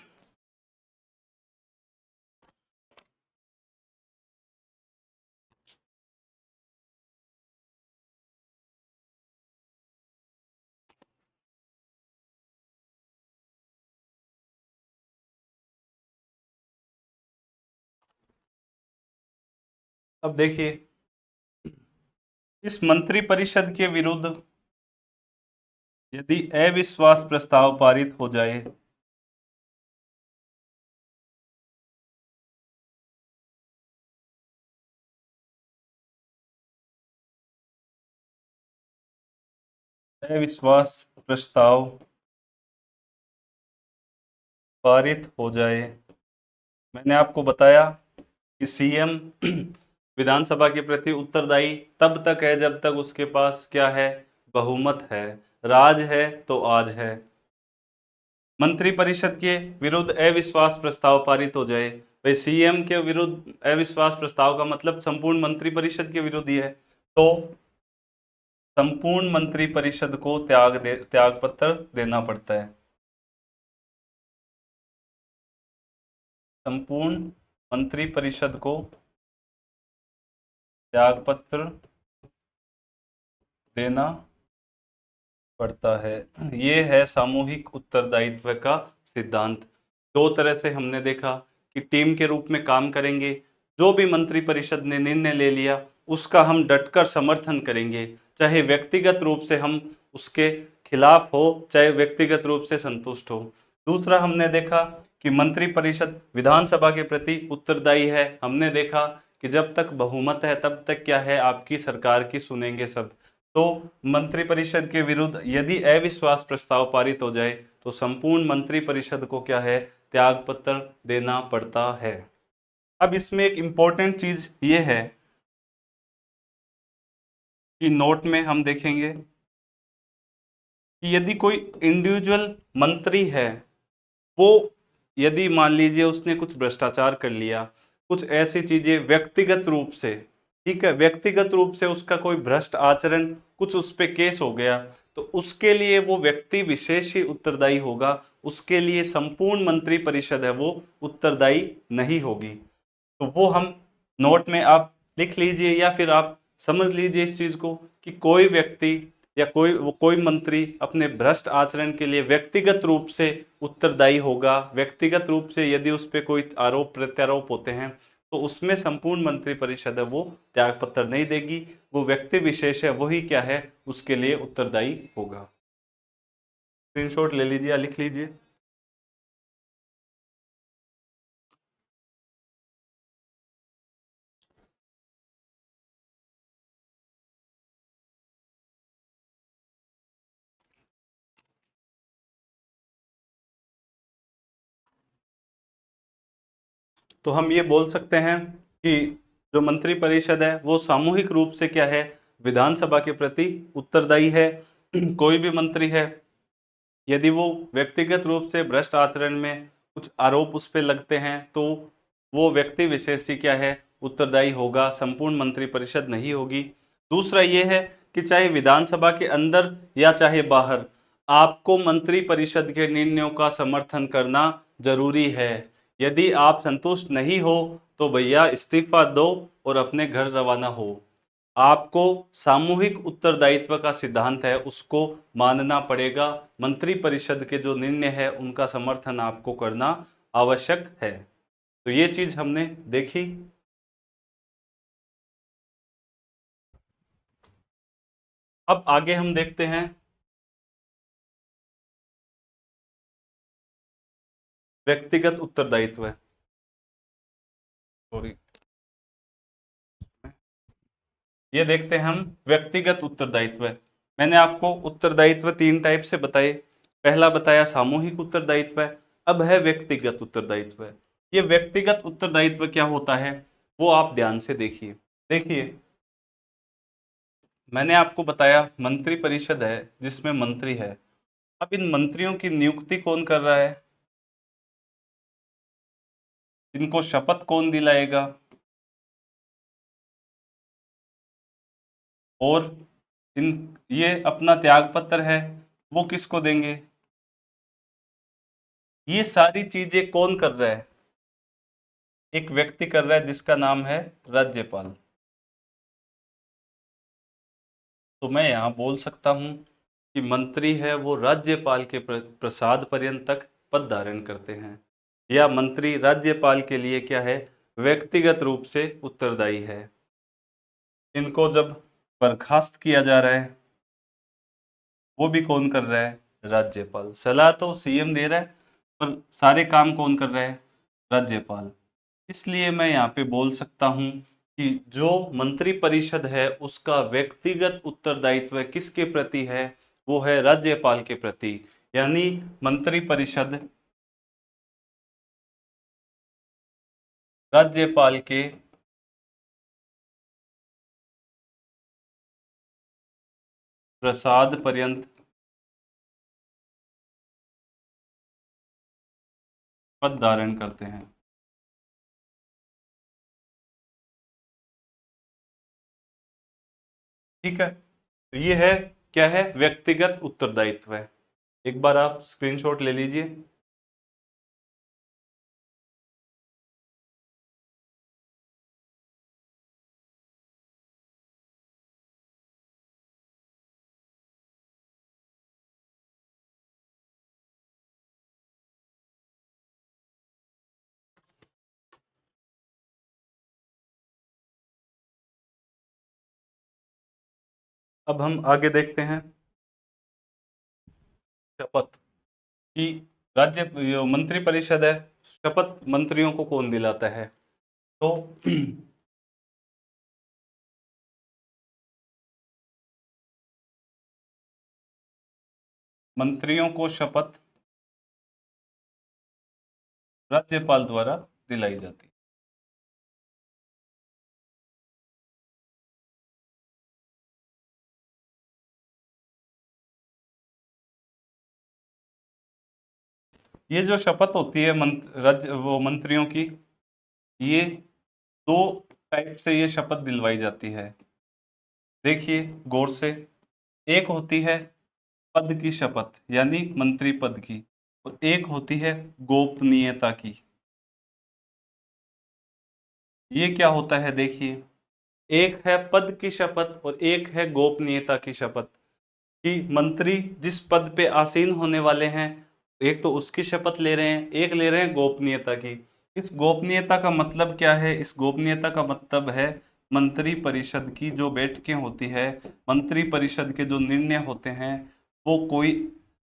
अब देखिए, इस मंत्री परिषद के विरुद्ध यदि अविश्वास प्रस्ताव पारित हो जाए, अविश्वास प्रस्ताव पारित हो जाए, मैंने आपको बताया कि सीएम विधानसभा के प्रति उत्तरदायी तब तक है जब तक उसके पास क्या है? बहुमत है। राज है तो आज है। मंत्री परिषद के विरुद्ध अविश्वास प्रस्ताव पारित हो जाए, भाई सीएम के विरुद्ध अविश्वास प्रस्ताव का मतलब संपूर्ण मंत्री परिषद के विरुद्ध ही है, तो संपूर्ण मंत्री परिषद को त्याग पत्र देना पड़ता है। संपूर्ण मंत्री परिषद को त्याग पत्र देना पड़ता है। ये है सामूहिक उत्तरदायित्व का सिद्धांत। दो तरह से हमने देखा कि टीम के रूप में काम करेंगे, जो भी मंत्री परिषद ने निर्णय ले लिया उसका हम डटकर समर्थन करेंगे, चाहे व्यक्तिगत रूप से हम उसके खिलाफ हो चाहे व्यक्तिगत रूप से संतुष्ट हो। दूसरा हमने देखा कि मंत्री परिषद विधानसभा के प्रति उत्तरदायी है। हमने देखा कि जब तक बहुमत है तब तक क्या है? आपकी सरकार की सुनेंगे सब। तो मंत्रिपरिषद के विरुद्ध यदि अविश्वास प्रस्ताव पारित हो जाए तो संपूर्ण मंत्रिपरिषद को क्या है, त्याग पत्र देना पड़ता है। अब इसमें एक इंपॉर्टेंट चीज ये है कि नोट में हम देखेंगे कि यदि कोई इंडिविजुअल मंत्री है, वो यदि मान लीजिए उसने कुछ भ्रष्टाचार कर लिया, कुछ ऐसी चीजें व्यक्तिगत रूप से, ठीक है, व्यक्तिगत रूप से उसका कोई भ्रष्ट आचरण, कुछ उस पे केस हो गया, तो उसके लिए वो व्यक्ति विशेष ही उत्तरदायी होगा, उसके लिए संपूर्ण मंत्री परिषद है वो उत्तरदायी नहीं होगी। तो वो हम नोट में आप लिख लीजिए या फिर आप समझ लीजिए इस चीज को कि कोई व्यक्ति या कोई मंत्री अपने भ्रष्ट आचरण के लिए व्यक्तिगत रूप से उत्तरदायी होगा। व्यक्तिगत रूप से यदि उस पर कोई आरोप प्रत्यारोप होते हैं तो उसमें संपूर्ण मंत्री परिषद है वो त्याग पत्र नहीं देगी, वो व्यक्ति विशेष है वही क्या है उसके लिए उत्तरदायी होगा। स्क्रीनशॉट ले लीजिए या लिख लीजिए। तो हम ये बोल सकते हैं कि जो मंत्री परिषद है वो सामूहिक रूप से क्या है, विधानसभा के प्रति उत्तरदायी है। कोई भी मंत्री है यदि वो व्यक्तिगत रूप से भ्रष्ट आचरण में कुछ आरोप उस पर लगते हैं तो वो व्यक्ति विशेष ही क्या है, उत्तरदायी होगा, संपूर्ण मंत्री परिषद नहीं होगी। दूसरा ये है कि चाहे विधानसभा के अंदर या चाहे बाहर, आपको मंत्री परिषद के निर्णयों का समर्थन करना जरूरी है। यदि आप संतुष्ट नहीं हो तो भैया इस्तीफा दो और अपने घर रवाना हो। आपको सामूहिक उत्तरदायित्व का सिद्धांत है उसको मानना पड़ेगा। मंत्री परिषद के जो निर्णय है उनका समर्थन आपको करना आवश्यक है। तो ये चीज हमने देखी। अब आगे हम देखते हैं व्यक्तिगत उत्तरदायित्व। सॉरी, ये देखते हैं हम व्यक्तिगत उत्तरदायित्व। मैंने आपको उत्तरदायित्व तीन टाइप से बताए। पहला बताया सामूहिक उत्तरदायित्व, अब है व्यक्तिगत उत्तरदायित्व। ये व्यक्तिगत उत्तरदायित्व क्या होता है वो आप ध्यान से देखिए। देखिए, मैंने आपको बताया मंत्री परिषद है जिसमें मंत्री है। अब इन मंत्रियों की नियुक्ति कौन कर रहा है, इनको शपथ कौन दिलाएगा, और इन ये अपना त्याग पत्र है वो किसको देंगे, ये सारी चीजें कौन कर रहा है, एक व्यक्ति कर रहा है जिसका नाम है राज्यपाल। तो मैं यहाँ बोल सकता हूँ कि मंत्री है वो राज्यपाल के प्रसाद पर्यंत तक पद धारण करते हैं, या मंत्री राज्यपाल के लिए क्या है, व्यक्तिगत रूप से उत्तरदायी है। इनको जब बर्खास्त किया जा रहा है वो भी कौन कर रहा है, राज्यपाल। सलाह तो सीएम दे रहा है पर सारे काम कौन कर रहा है, राज्यपाल। इसलिए मैं यहाँ पे बोल सकता हूँ कि जो मंत्री परिषद है उसका व्यक्तिगत उत्तरदायित्व किसके प्रति है, वो है राज्यपाल के प्रति। यानी मंत्री परिषद राज्यपाल के प्रसाद पर्यंत पद धारण करते हैं। ठीक है, तो ये है क्या है, व्यक्तिगत उत्तरदायित्व है। एक बार आप स्क्रीनशॉट ले लीजिए। अब हम आगे देखते हैं शपथ की। राज्य जो मंत्री परिषद है, शपथ मंत्रियों को कौन दिलाता है, तो मंत्रियों को शपथ राज्यपाल द्वारा दिलाई जाती है। ये जो शपथ होती है वो मंत्रियों की, ये दो टाइप से ये शपथ दिलवाई जाती है। देखिए गौर से, एक होती है पद की शपथ यानी मंत्री पद की, और एक होती है गोपनीयता की। ये क्या होता है देखिए, एक है पद की शपथ और एक है गोपनीयता की शपथ। कि मंत्री जिस पद पे आसीन होने वाले हैं, एक तो उसकी शपथ ले रहे हैं, एक ले रहे हैं गोपनीयता की। इस गोपनीयता का मतलब क्या है? इस गोपनीयता का मतलब है मंत्री परिषद की जो बैठकें होती है, मंत्री परिषद के जो निर्णय होते हैं, वो कोई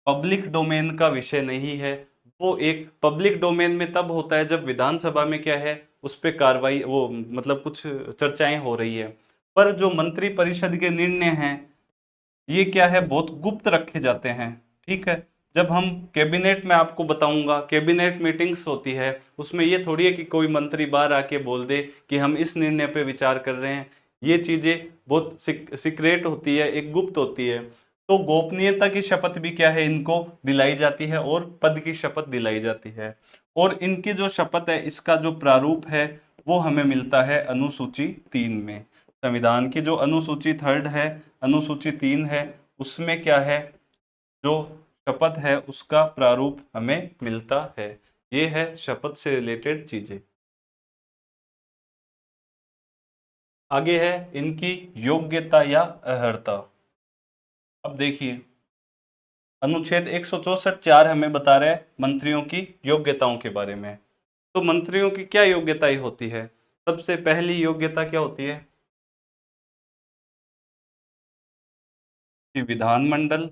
पब्लिक डोमेन का विषय नहीं है। वो एक पब्लिक डोमेन में तब होता है जब विधानसभा में क्या है, उस पर कार्रवाई, वो मतलब कुछ चर्चाएं हो रही है। पर जो मंत्री परिषद के निर्णय हैं, ये क्या है, बहुत गुप्त रखे जाते हैं। ठीक है, जब हम कैबिनेट में, आपको बताऊंगा, कैबिनेट मीटिंग्स होती है, उसमें ये थोड़ी है कि कोई मंत्री बाहर आके बोल दे कि हम इस निर्णय पे विचार कर रहे हैं। ये चीजें बहुत सीक्रेट होती है, एक गुप्त होती है। तो गोपनीयता की शपथ भी क्या है, इनको दिलाई जाती है, और पद की शपथ दिलाई जाती है। और इनकी जो शपथ है, इसका जो प्रारूप है, वो हमें मिलता है अनुसूची 3 में। संविधान की जो अनुसूची 3 है, अनुसूची 3 है, उसमें क्या है, जो शपथ है उसका प्रारूप हमें मिलता है। ये है शपथ से रिलेटेड चीजें। आगे है इनकी योग्यता या अर्हता। अब देखिए, अनुच्छेद 164 हमें बता रहा है मंत्रियों की योग्यताओं के बारे में। तो मंत्रियों की क्या योग्यताएं होती है? सबसे पहली योग्यता क्या होती है कि विधानमंडल,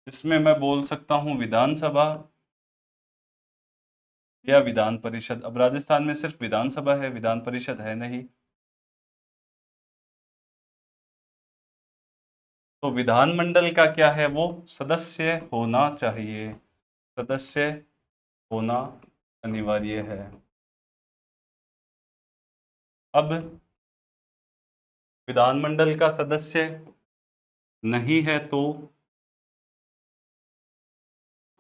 इसमें मैं बोल सकता हूं विधानसभा या विधान परिषद। अब राजस्थान में सिर्फ विधानसभा है, विधान परिषद है नहीं। तो विधानमंडल का क्या है, वो सदस्य होना चाहिए, सदस्य होना अनिवार्य है। अब विधानमंडल का सदस्य नहीं है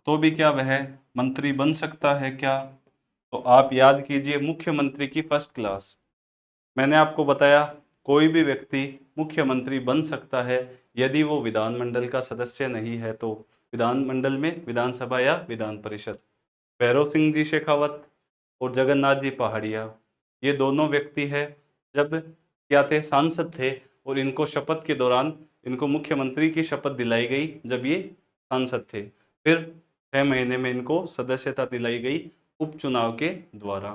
तो भी क्या वह मंत्री बन सकता है क्या? तो आप याद कीजिए मुख्यमंत्री की फर्स्ट क्लास। मैंने आपको बताया कोई भी व्यक्ति मुख्यमंत्री बन सकता है यदि वो विधानमंडल का सदस्य नहीं है तो। विधानमंडल में विधानसभा या विधान परिषद। भैरव सिंह जी शेखावत और जगन्नाथ जी पहाड़िया, ये दोनों व्यक्ति है, जब क्या थे, सांसद थे, और इनको शपथ के दौरान इनको मुख्यमंत्री की शपथ दिलाई गई जब ये सांसद थे। फिर 6 महीने में इनको सदस्यता दिलाई गई उपचुनाव के द्वारा।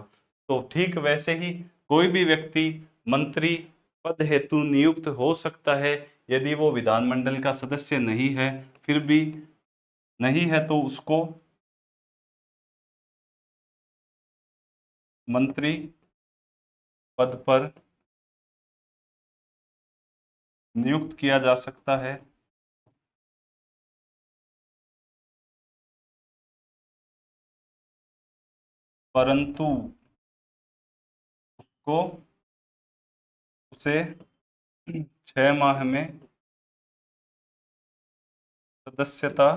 तो ठीक वैसे ही कोई भी व्यक्ति मंत्री पद हेतु नियुक्त हो सकता है यदि वो विधानमंडल का सदस्य नहीं है। फिर भी नहीं है तो उसको मंत्री पद पर नियुक्त किया जा सकता है। परंतु को उसे 6 माह में सदस्यता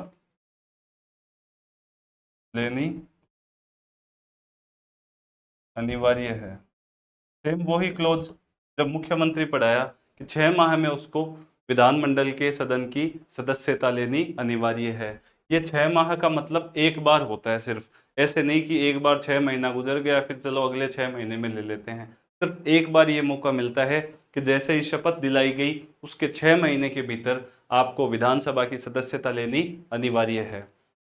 लेनी अनिवार्य है। सेम वही क्लोज जब मुख्यमंत्री पढ़ाया कि 6 माह में उसको विधानमंडल के सदन की सदस्यता लेनी अनिवार्य है। ये 6 माह का मतलब एक बार होता है सिर्फ, ऐसे नहीं कि एक बार 6 महीना गुजर गया फिर चलो अगले 6 महीने में ले लेते हैं। सिर्फ एक बार ये मौका मिलता है कि जैसे ही शपथ दिलाई गई उसके 6 महीने के भीतर आपको विधानसभा की सदस्यता लेनी अनिवार्य है।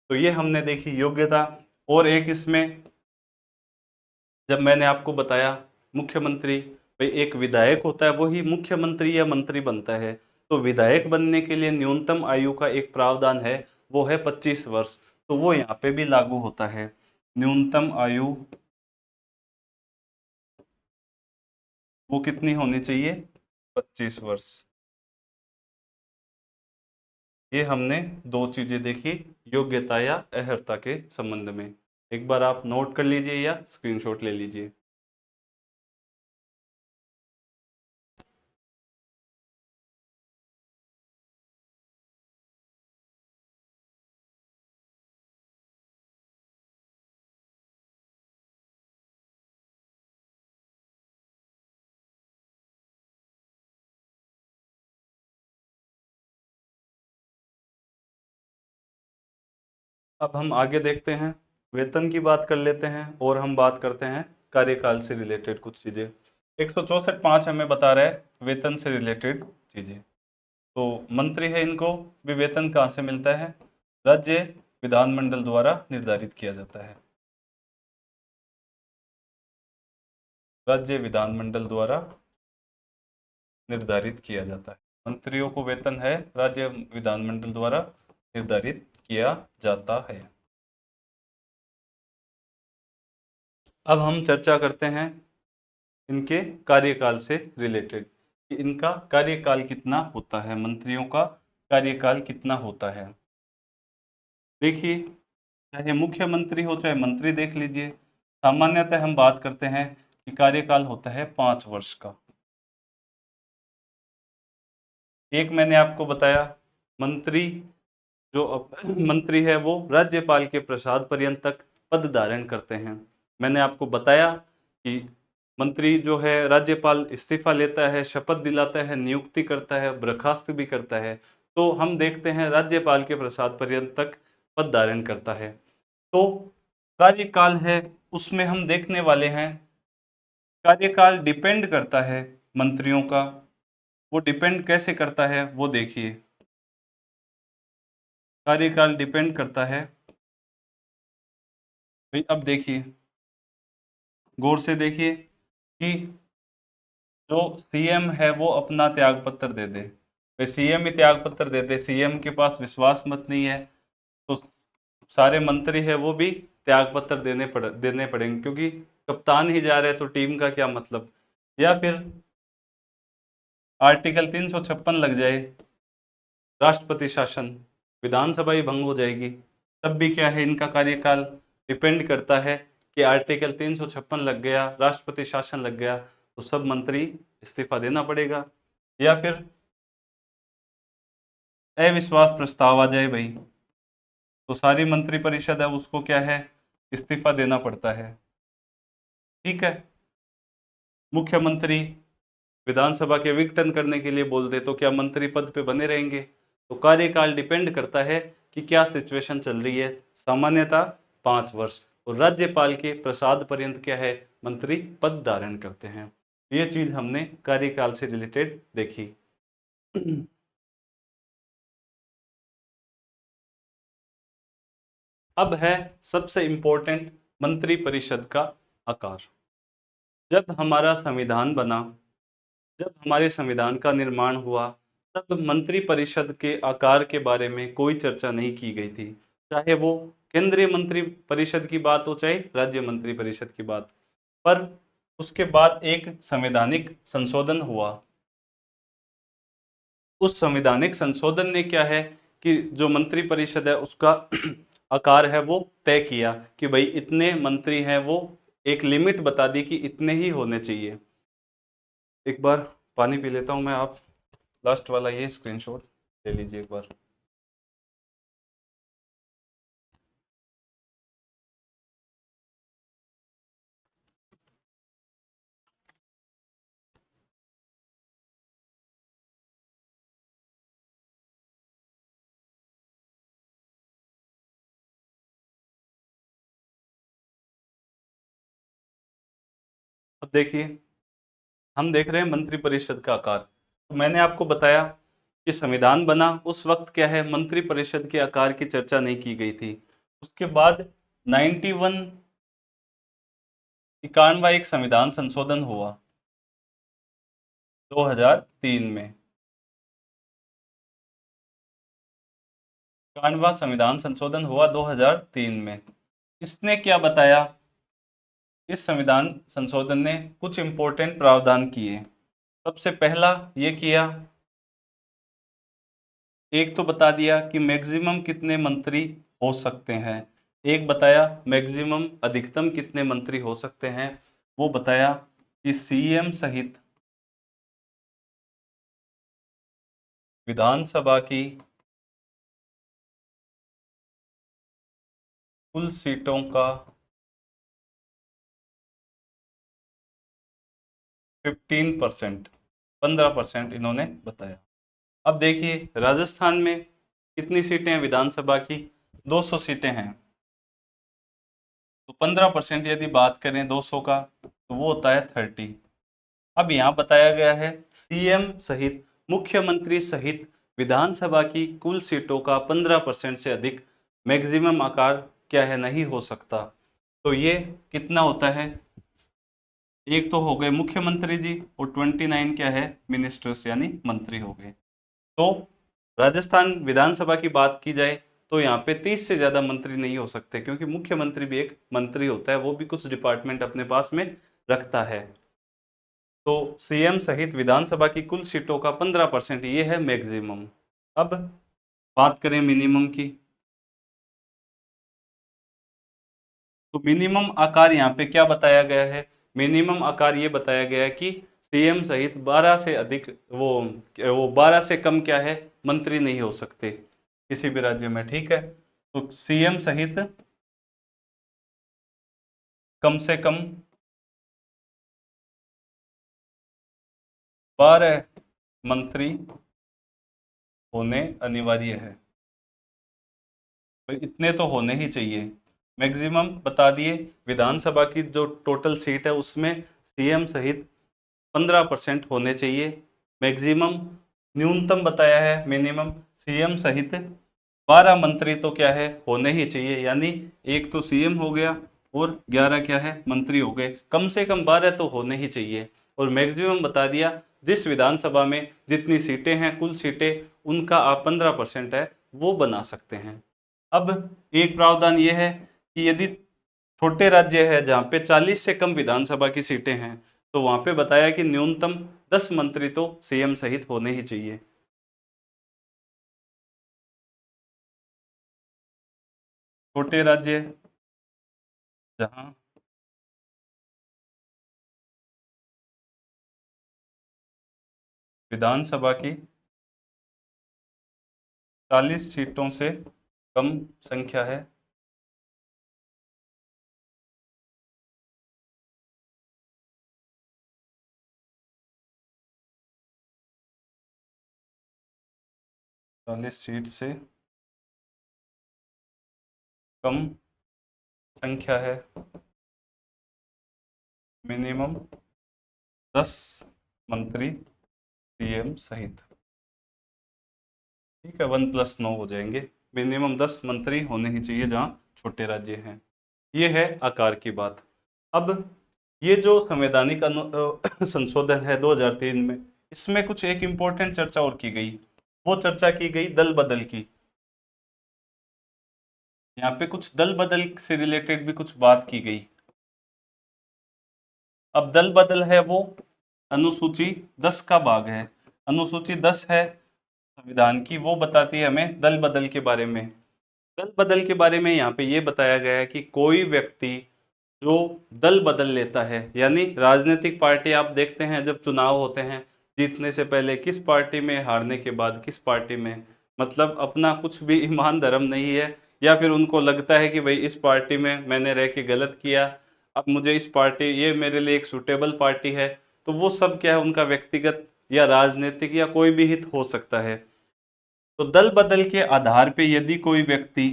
तो ये हमने देखी योग्यता। और एक इसमें, जब मैंने आपको बताया मुख्यमंत्री, भाई एक विधायक होता है वही मुख्यमंत्री या मंत्री बनता है, तो विधायक बनने के लिए न्यूनतम आयु का एक प्रावधान है, वो है 25 वर्ष। तो वो यहाँ पे भी लागू होता है। न्यूनतम आयु वो कितनी होनी चाहिए? 25 वर्ष। ये हमने दो चीजें देखी योग्यता या अर्हता के संबंध में। एक बार आप नोट कर लीजिए या स्क्रीनशॉट ले लीजिए। अब हम आगे देखते हैं, वेतन की बात कर लेते हैं और हम बात करते हैं कार्यकाल से रिलेटेड कुछ चीजें। 164.5 हमें बता रहा है वेतन से रिलेटेड चीजें। तो मंत्री है, इनको भी वेतन कहाँ से मिलता है? राज्य विधानमंडल द्वारा निर्धारित किया जाता है। राज्य विधानमंडल द्वारा निर्धारित किया जाता है। मंत्रियों को वेतन है राज्य विधानमंडल द्वारा निर्धारित किया जाता है। अब हम चर्चा करते हैं इनके कार्यकाल से रिलेटेड कि इनका कार्यकाल कितना होता है, मंत्रियों का कार्यकाल कितना होता है। देखिए, चाहे मुख्यमंत्री हो चाहे मंत्री, देख लीजिए, सामान्यतः हम बात करते हैं कि कार्यकाल होता है 5 वर्ष का। एक मैंने आपको बताया, मंत्री जो मंत्री है वो राज्यपाल के प्रसाद पर्यंत तक पद धारण करते हैं। मैंने आपको बताया कि मंत्री जो है राज्यपाल इस्तीफा लेता है, शपथ दिलाता है, नियुक्ति करता है, बर्खास्त भी करता है। तो हम देखते हैं राज्यपाल के प्रसाद पर्यंत तक पद धारण करता है। तो कार्यकाल है उसमें हम देखने वाले हैं, कार्यकाल डिपेंड करता है मंत्रियों का। वो डिपेंड कैसे करता है वो देखिए, कार्यकाल डिपेंड करता है भाई। अब देखिए, गौर से देखिए कि जो सीएम है वो अपना त्याग पत्र दे दे, भाई सीएम ही त्याग पत्र दे दे, सीएम के पास विश्वास मत नहीं है, तो सारे मंत्री है वो भी त्याग पत्र देने पड़ेंगे, क्योंकि कप्तान ही जा रहे हैं तो टीम का क्या मतलब। या फिर आर्टिकल 356 लग जाए, राष्ट्रपति शासन, विधानसभा ही भंग हो जाएगी, तब भी क्या है, इनका कार्यकाल डिपेंड करता है कि आर्टिकल 356 लग गया, राष्ट्रपति शासन लग गया, तो सब मंत्री इस्तीफा देना पड़ेगा। या फिर अविश्वास प्रस्ताव आ जाए भाई, तो सारी मंत्री परिषद है उसको क्या है, इस्तीफा देना पड़ता है। ठीक है, मुख्यमंत्री विधानसभा के विघटन करने के लिए बोल दे तो क्या मंत्री पद पे बने रहेंगे? तो कार्यकाल डिपेंड करता है कि क्या सिचुएशन चल रही है। सामान्यतः 5 वर्ष, और राज्यपाल के प्रसाद पर्यंत क्या है, मंत्री पद धारण करते हैं। ये चीज हमने कार्यकाल से रिलेटेड देखी। अब है सबसे इंपॉर्टेंट, मंत्री परिषद का आकार। जब हमारा संविधान बना, जब हमारे संविधान का निर्माण हुआ, तब मंत्री परिषद के आकार के बारे में कोई चर्चा नहीं की गई थी, चाहे वो केंद्रीय मंत्री परिषद की बात हो चाहे राज्य मंत्री परिषद की बात। पर उसके बाद एक संवैधानिक संशोधन हुआ। उस संवैधानिक संशोधन ने क्या है कि जो मंत्री परिषद है उसका आकार है वो तय किया कि भाई इतने मंत्री हैं, वो एक लिमिट बता दी कि इतने ही होने चाहिए। एक बार पानी पी लेता हूं मैं, आप लास्ट वाला ये स्क्रीनशॉट ले लीजिए एक बार। अब देखिए, हम देख रहे हैं मंत्री परिषद का आकार। तो मैंने आपको बताया कि संविधान बना उस वक्त क्या है, मंत्री परिषद के आकार की चर्चा नहीं की गई थी। उसके बाद 91 91वां एक संविधान संशोधन हुआ 2003 में। 91वां संविधान संशोधन हुआ 2003 में। इसने क्या बताया, इस संविधान संशोधन ने कुछ इंपॉर्टेंट प्रावधान किए। सबसे पहला ये किया एक तो बता दिया कि मैक्सिमम कितने मंत्री हो सकते हैं, एक बताया मैक्सिमम अधिकतम कितने मंत्री हो सकते हैं, वो बताया कि सीएम सहित विधानसभा की कुल सीटों का 15%, 15% इन्होंने बताया। अब देखिए राजस्थान में कितनी सीटें हैं विधानसभा की, 200 सीटें हैं, तो 15% यदि बात करें 200 का तो वो होता है 30। अब यहाँ बताया गया है सीएम सहित मुख्यमंत्री सहित विधानसभा की कुल सीटों का 15% से अधिक मैक्सिमम आकार क्या है, नहीं हो सकता। तो ये कितना होता है, एक तो हो गए मुख्यमंत्री जी और 29 क्या है, मिनिस्टर्स यानी मंत्री हो गए। तो राजस्थान विधानसभा की बात की जाए तो यहाँ पे 30 से ज्यादा मंत्री नहीं हो सकते, क्योंकि मुख्यमंत्री भी एक मंत्री होता है, वो भी कुछ डिपार्टमेंट अपने पास में रखता है। तो सीएम सहित विधानसभा की कुल सीटों का 15% ये है मैक्सिमम। अब बात करें मिनिमम की, तो मिनिमम आकार यहाँ पे क्या बताया गया है, मिनिमम आकार ये बताया गया है कि सीएम सहित 12 से अधिक वो 12 से कम क्या है, मंत्री नहीं हो सकते किसी भी राज्य में, ठीक है। तो सीएम सहित कम से कम 12 मंत्री होने अनिवार्य है, तो इतने तो होने ही चाहिए। मैक्सिमम बता दिए, विधानसभा की जो टोटल सीट है उसमें सीएम सहित 15% होने चाहिए मैक्सिमम। न्यूनतम बताया है मिनिमम, सीएम सहित 12 मंत्री तो क्या है, होने ही चाहिए, यानी एक तो सीएम हो गया और 11 क्या है, मंत्री हो गए, कम से कम 12 तो होने ही चाहिए। और मैक्सिमम बता दिया, जिस विधानसभा में जितनी सीटें हैं कुल सीटें, उनका आप 15% है वो बना सकते हैं। अब एक प्रावधान ये है कि यदि छोटे राज्य है जहाँ पे 40 से कम विधानसभा की सीटें हैं, तो वहां पे बताया कि न्यूनतम 10 मंत्री तो सीएम सहित होने ही चाहिए। छोटे राज्य जहां विधानसभा की 40 सीटों से कम संख्या है, 40 सीट से कम संख्या है, मिनिमम 10 मंत्री सीएम सहित, ठीक है, 1+9 हो जाएंगे, मिनिमम 10 मंत्री होने ही चाहिए जहां छोटे राज्य हैं। ये है आकार की बात। अब ये जो संवैधानिक संशोधन है 2003 में, इसमें कुछ एक इम्पोर्टेंट चर्चा और की गई, वो चर्चा की गई दल बदल की। यहाँ पे कुछ दल बदल से रिलेटेड भी कुछ बात की गई। अब दल बदल है वो अनुसूची 10 का भाग है, अनुसूची 10 है संविधान की, वो बताती है हमें दल बदल के बारे में। दल बदल के बारे में यहाँ पे ये बताया गया है कि कोई व्यक्ति जो दल बदल लेता है, यानी राजनीतिक पार्टी आप देखते हैं जब चुनाव होते हैं, जीतने से पहले किस पार्टी में, हारने के बाद किस पार्टी में, मतलब अपना कुछ भी ईमान धर्म नहीं है, या फिर उनको लगता है कि भाई इस पार्टी में मैंने रह के गलत किया, अब मुझे इस पार्टी, ये मेरे लिए एक सुटेबल पार्टी है, तो वो सब क्या है, उनका व्यक्तिगत या राजनीतिक या कोई भी हित हो सकता है। तो दल बदल के आधार पे यदि कोई व्यक्ति,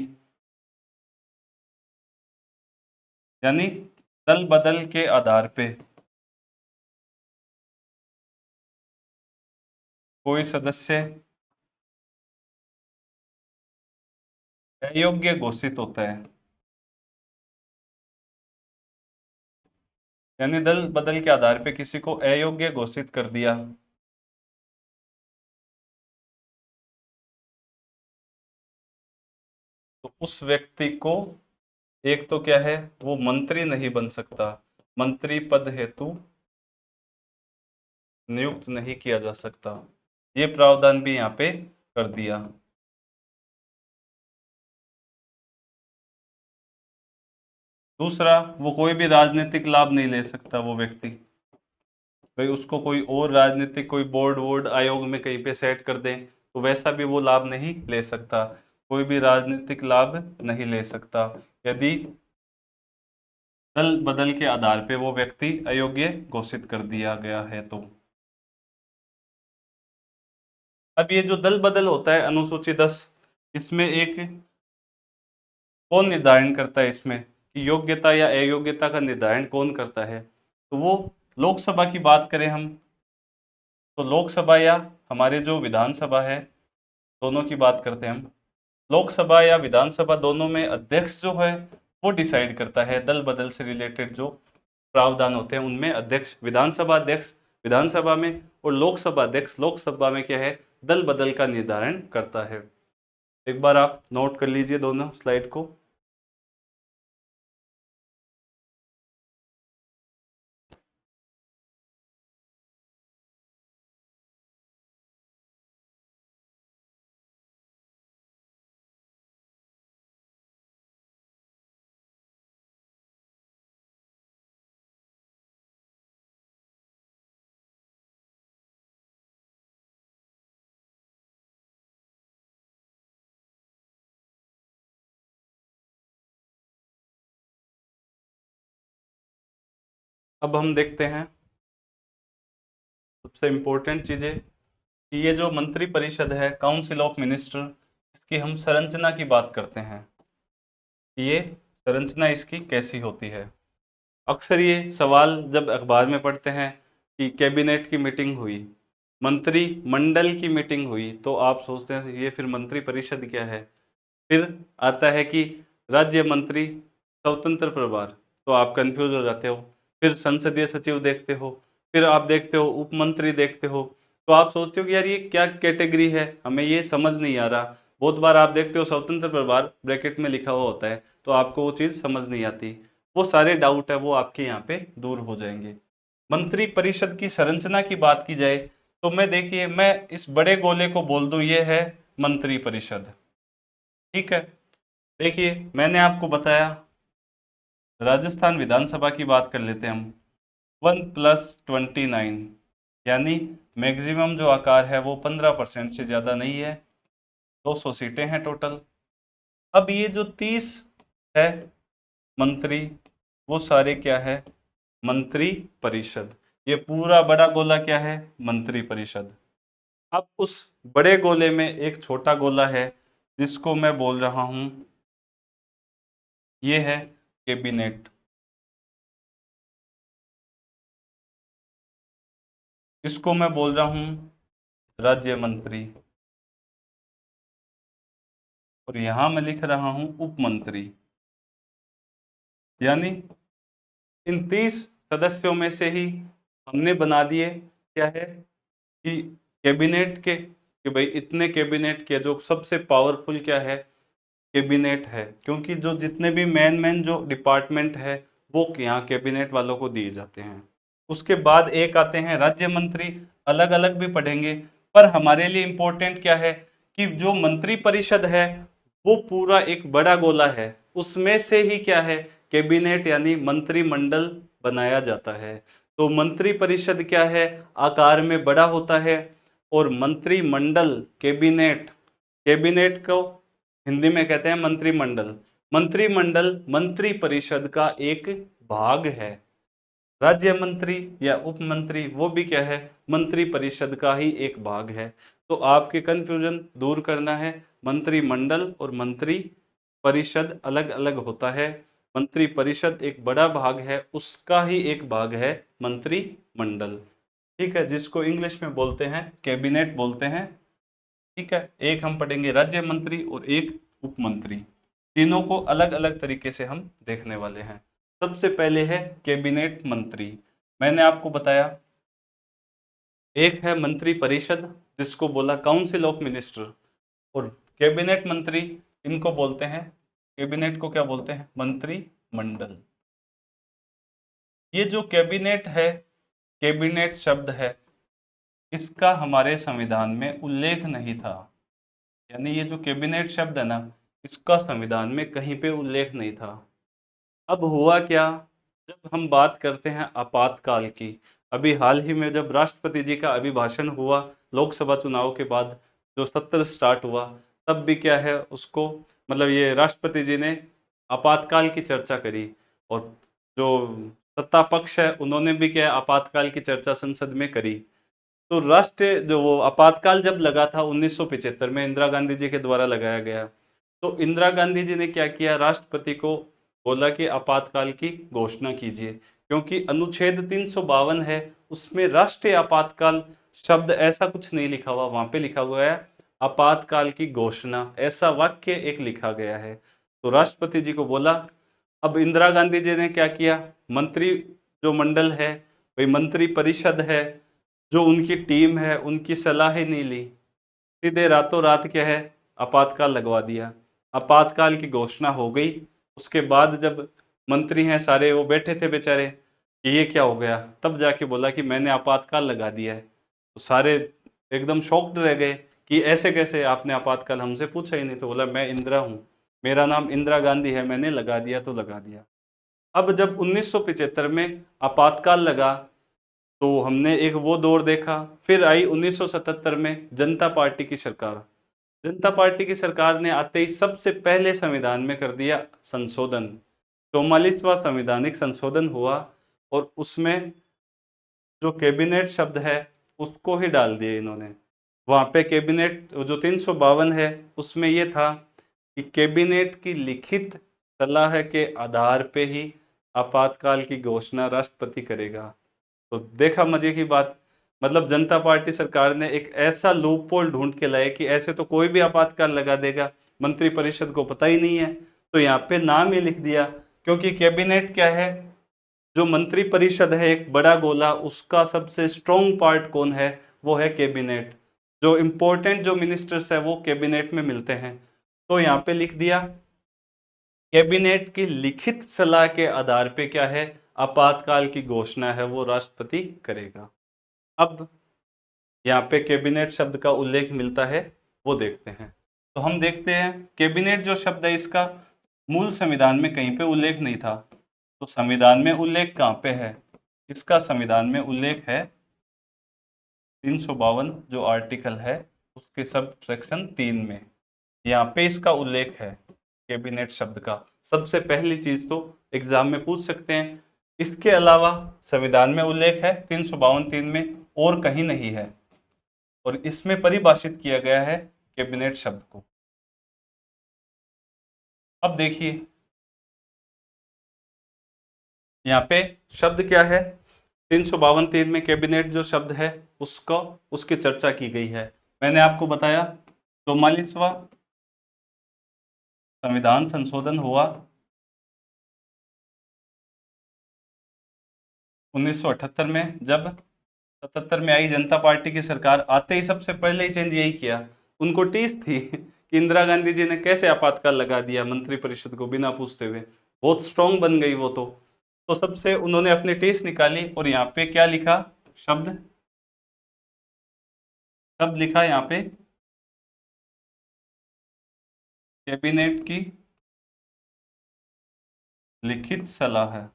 यानी दल बदल के आधार पे कोई सदस्य अयोग्य घोषित होता है, यानी दल बदल के आधार पे किसी को अयोग्य घोषित कर दिया, तो उस व्यक्ति को एक तो क्या है, वो मंत्री नहीं बन सकता, मंत्री पद हेतु नियुक्त नहीं किया जा सकता, ये प्रावधान भी यहाँ पे कर दिया। दूसरा, वो कोई भी राजनीतिक लाभ नहीं ले सकता वो व्यक्ति, भाई उसको कोई और राजनीतिक कोई बोर्ड वोर्ड आयोग में कहीं पे सेट कर दें तो वैसा भी वो लाभ नहीं ले सकता, कोई भी राजनीतिक लाभ नहीं ले सकता यदि दल बदल के आधार पे वो व्यक्ति अयोग्य घोषित कर दिया गया है तो। अब ये जो दल बदल होता है अनुसूची 10, इसमें एक कौन निर्धारण करता है इसमें कि योग्यता या अयोग्यता का निर्धारण कौन करता है, तो वो लोकसभा की बात करें हम तो लोकसभा या हमारे जो विधानसभा है दोनों की बात करते हैं हम। लोकसभा या विधानसभा दोनों में अध्यक्ष जो है वो डिसाइड करता है दल बदल से रिलेटेड जो प्रावधान होते हैं उनमें अध्यक्ष अध्यक्ष विधानसभा में और लोकसभा अध्यक्ष लोकसभा में क्या है दल बदल का निर्धारण करता है। एक बार आप नोट कर लीजिए दोनों स्लाइड को। अब हम देखते हैं सबसे इंपॉर्टेंट चीजें कि ये जो मंत्री परिषद है काउंसिल ऑफ मिनिस्टर, इसकी हम संरचना की बात करते हैं कि ये संरचना इसकी कैसी होती है। अक्सर ये सवाल जब अखबार में पढ़ते हैं कि कैबिनेट की मीटिंग हुई, मंत्री मंडल की मीटिंग हुई, तो आप सोचते हैं ये फिर मंत्री परिषद क्या है। फिर आता है कि राज्य मंत्री स्वतंत्र प्रभार, तो आप कंफ्यूज हो जाते हो। फिर संसदीय सचिव देखते हो, फिर आप देखते हो उप मंत्री देखते हो, तो आप सोचते हो कि यार ये क्या कैटेगरी है, हमें ये समझ नहीं आ रहा। बहुत बार आप देखते हो स्वतंत्र प्रभार ब्रैकेट में लिखा हुआ होता है तो आपको वो चीज़ समझ नहीं आती। वो सारे डाउट है वो आपके यहाँ पे दूर हो जाएंगे। मंत्री परिषद की संरचना की बात की जाए तो मैं देखिए मैं इस बड़े गोले को बोल दूं ये है मंत्री परिषद। ठीक है, देखिए मैंने आपको बताया राजस्थान विधानसभा की बात कर लेते हैं हम। 1+29 यानी मैक्सिमम जो आकार है वो 15% से ज़्यादा नहीं है, 200 सीटें हैं टोटल। अब ये जो 30 है मंत्री वो सारे क्या है मंत्री परिषद। ये पूरा बड़ा गोला क्या है मंत्री परिषद। अब उस बड़े गोले में एक छोटा गोला है जिसको मैं बोल रहा हूं ये है कैबिनेट। इसको मैं बोल रहा हूं राज्य मंत्री और यहां मैं लिख रहा हूं उप मंत्री। यानी इन 30 सदस्यों में से ही हमने बना दिए क्या है कि कैबिनेट के कि भाई इतने कैबिनेट के जो सबसे पावरफुल क्या है कैबिनेट है, क्योंकि जो जितने भी मेन जो डिपार्टमेंट है वो यहाँ कैबिनेट वालों को दिए जाते हैं। उसके बाद एक आते हैं राज्य मंत्री, अलग अलग भी पढ़ेंगे पर हमारे लिए इंपॉर्टेंट क्या है कि जो मंत्री परिषद है वो पूरा एक बड़ा गोला है, उसमें से ही क्या है कैबिनेट यानी मंत्रिमंडल बनाया जाता है। तो मंत्री परिषद क्या है आकार में बड़ा होता है और मंत्रिमंडल कैबिनेट, कैबिनेट को हिंदी में कहते हैं मंत्रिमंडल, मंत्रिमंडल मंत्री परिषद का एक भाग है। राज्य मंत्री या उप मंत्री वो भी क्या है मंत्री परिषद का ही एक भाग है। तो आपके कंफ्यूजन दूर करना है, मंत्रिमंडल और मंत्री परिषद अलग अलग होता है। मंत्री परिषद एक बड़ा भाग है, उसका ही एक भाग है मंत्रिमंडल। ठीक है, जिसको इंग्लिश में बोलते हैं कैबिनेट बोलते हैं। ठीक है, एक हम पढ़ेंगे राज्य मंत्री और एक उप मंत्री, तीनों को अलग अलग तरीके से हम देखने वाले हैं। सबसे पहले है कैबिनेट मंत्री। मैंने आपको बताया एक है मंत्री परिषद जिसको बोला काउंसिल ऑफ मिनिस्टर, और कैबिनेट मंत्री इनको बोलते हैं, कैबिनेट को क्या बोलते हैं मंत्रिमंडल। ये जो कैबिनेट है, कैबिनेट शब्द है, इसका हमारे संविधान में उल्लेख नहीं था। यानी ये जो कैबिनेट शब्द है ना इसका संविधान में कहीं पे उल्लेख नहीं था। अब हुआ क्या, जब हम बात करते हैं आपातकाल की, अभी हाल ही में जब राष्ट्रपति जी का अभिभाषण हुआ लोकसभा चुनाव के बाद, जो सत्र स्टार्ट हुआ, तब भी क्या है उसको, मतलब ये राष्ट्रपति जी ने आपातकाल की चर्चा करी, और जो सत्ता पक्ष है उन्होंने भी क्या है आपातकाल की चर्चा संसद में करी। तो राष्ट्रीय जो वो आपातकाल जब लगा था 1975 में, इंदिरा गांधी जी के द्वारा लगाया गया, तो इंदिरा गांधी जी ने क्या किया, राष्ट्रपति को बोला कि आपातकाल की घोषणा कीजिए, क्योंकि अनुच्छेद 352 है, उसमें राष्ट्रीय आपातकाल शब्द ऐसा कुछ नहीं लिखा हुआ, वहां पे लिखा हुआ है आपातकाल की घोषणा, ऐसा वाक्य एक लिखा गया है। तो राष्ट्रपति जी को बोला। अब इंदिरा गांधी जी ने क्या किया, मंत्री जो मंडल है, भाई मंत्री परिषद है, जो उनकी टीम है, उनकी सलाह ही नहीं ली, सीधे रातों रात क्या है आपातकाल लगवा दिया। आपातकाल की घोषणा हो गई। उसके बाद जब मंत्री हैं सारे वो बैठे थे बेचारे कि ये क्या हो गया, तब जाके बोला कि मैंने आपातकाल लगा दिया है। तो सारे एकदम शॉक्ड रह गए कि ऐसे कैसे, आपने आपातकाल हमसे पूछा ही नहीं। तो बोला मैं इंदिरा हूँ, मेरा नाम इंदिरा गांधी है, मैंने लगा दिया तो लगा दिया। अब जब 1975 में आपातकाल लगा, तो हमने एक वो दौर देखा। फिर आई 1977 में जनता पार्टी की सरकार। जनता पार्टी की सरकार ने आते ही सबसे पहले संविधान में कर दिया संशोधन, 44वां संवैधानिक संशोधन हुआ, और उसमें जो कैबिनेट शब्द है उसको ही डाल दिया इन्होंने। वहां पे कैबिनेट जो 352 है उसमें ये था कि कैबिनेट की लिखित सलाह के आधार पे ही आपातकाल की घोषणा राष्ट्रपति करेगा। तो देखा मजे की बात, मतलब जनता पार्टी सरकार ने एक ऐसा लूपहोल ढूंढ के लाए कि ऐसे तो कोई भी आपातकाल लगा देगा, मंत्री परिषद को पता ही नहीं है, तो यहाँ पे नाम ही लिख दिया। क्योंकि कैबिनेट क्या है, जो मंत्री परिषद है एक बड़ा गोला, उसका सबसे स्ट्रॉन्ग पार्ट कौन है, वो है कैबिनेट। जो इंपॉर्टेंट जो मिनिस्टर्स है वो कैबिनेट में मिलते हैं। तो यहाँ पे लिख दिया कैबिनेट की लिखित सलाह के आधार पे क्या है आपातकाल की घोषणा है वो राष्ट्रपति करेगा। अब यहाँ पे कैबिनेट शब्द का उल्लेख मिलता है, वो देखते हैं। तो हम देखते हैं कैबिनेट जो शब्द है इसका मूल संविधान में कहीं पे उल्लेख नहीं था। तो संविधान में उल्लेख कहाँ पे है, इसका संविधान में उल्लेख है 352 जो आर्टिकल है उसके सब सेक्शन 3 में, यहाँ पे इसका उल्लेख है कैबिनेट शब्द का। सबसे पहली चीज तो एग्जाम में पूछ सकते हैं। इसके अलावा संविधान में उल्लेख है 352 में, और कहीं नहीं है, और इसमें परिभाषित किया गया है कैबिनेट शब्द को। अब देखिए यहाँ पे शब्द क्या है, 352 में कैबिनेट जो शब्द है उसको उसकी चर्चा की गई है। मैंने आपको बताया 44वां संविधान संशोधन हुआ 1978 में, जब 77 में आई जनता पार्टी की सरकार, आते ही सबसे पहले ही चेंज यही किया। उनको टीस थी कि इंदिरा गांधी जी ने कैसे आपातकाल लगा दिया मंत्री परिषद को बिना पूछते हुए, बहुत स्ट्रांग बन गई वो तो सबसे उन्होंने अपनी टीस निकाली, और यहाँ पे क्या लिखा, शब्द शब्द लिखा यहाँ पे कैबिनेट की लिखित सलाह है।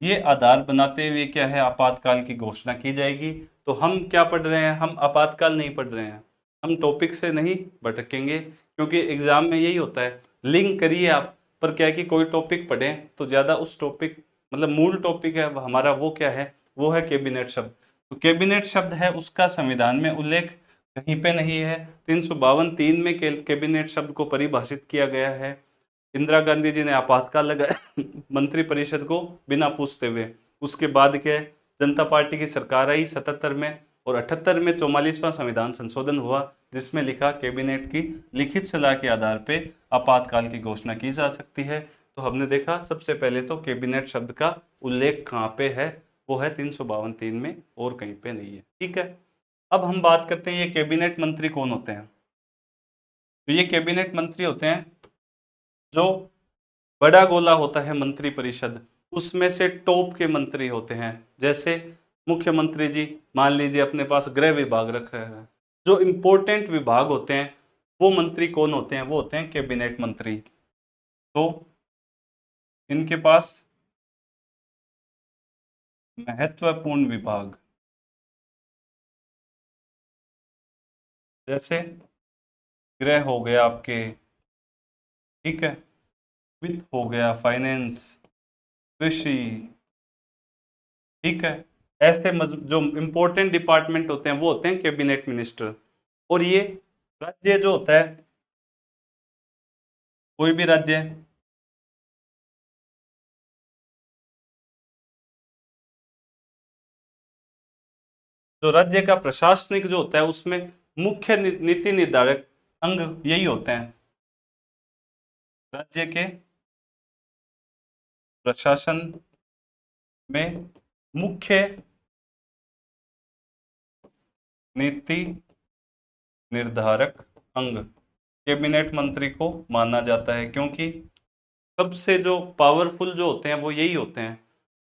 ये आधार बनाते हुए क्या है आपातकाल की घोषणा की जाएगी। तो हम क्या पढ़ रहे हैं, हम आपातकाल नहीं पढ़ रहे हैं, हम टॉपिक से नहीं भटकेंगे, क्योंकि एग्जाम में यही होता है, लिंक करिए आप, पर क्या है कि कोई टॉपिक पढ़ें तो ज़्यादा उस टॉपिक, मतलब मूल टॉपिक है हमारा वो क्या है, वो है कैबिनेट शब्द। तो कैबिनेट शब्द है उसका संविधान में उल्लेख कहीं पे नहीं है। 352 में कैबिनेट शब्द को परिभाषित किया गया है। इंदिरा गांधी जी ने आपातकाल लगाया मंत्री परिषद को बिना पूछते हुए। उसके बाद क्या है, जनता पार्टी की सरकार आई 77 में, और 78 में 44वां संविधान संशोधन हुआ, जिसमें लिखा कैबिनेट की लिखित सलाह के आधार पे आपातकाल की घोषणा की जा सकती है। तो हमने देखा सबसे पहले तो कैबिनेट शब्द का उल्लेख कहाँ पे है, वो है 352 में, और कहीं पे नहीं है। ठीक है, अब हम बात करते हैं ये कैबिनेट मंत्री कौन होते हैं। तो ये कैबिनेट मंत्री होते हैं जो बड़ा गोला होता है मंत्री परिषद, उसमें से टॉप के मंत्री होते हैं। जैसे मुख्यमंत्री जी मान लीजिए अपने पास गृह विभाग रखा है, जो इंपॉर्टेंट विभाग होते हैं वो मंत्री कौन होते हैं? वो होते हैं कैबिनेट मंत्री। तो इनके पास महत्वपूर्ण विभाग, जैसे गृह हो गया आपके, ठीक है, वित्त हो गया, फाइनेंस, कृषि, ठीक है, ऐसे जो इंपॉर्टेंट डिपार्टमेंट होते हैं वो होते हैं कैबिनेट मिनिस्टर। और ये राज्य जो होता है, कोई भी राज्य, जो राज्य का प्रशासनिक जो होता है उसमें मुख्य नीति निर्धारक अंग यही होते हैं। राज्य के प्रशासन में मुख्य नीति निर्धारक अंग कैबिनेट मंत्री को माना जाता है, क्योंकि सबसे जो पावरफुल जो होते हैं वो यही होते हैं।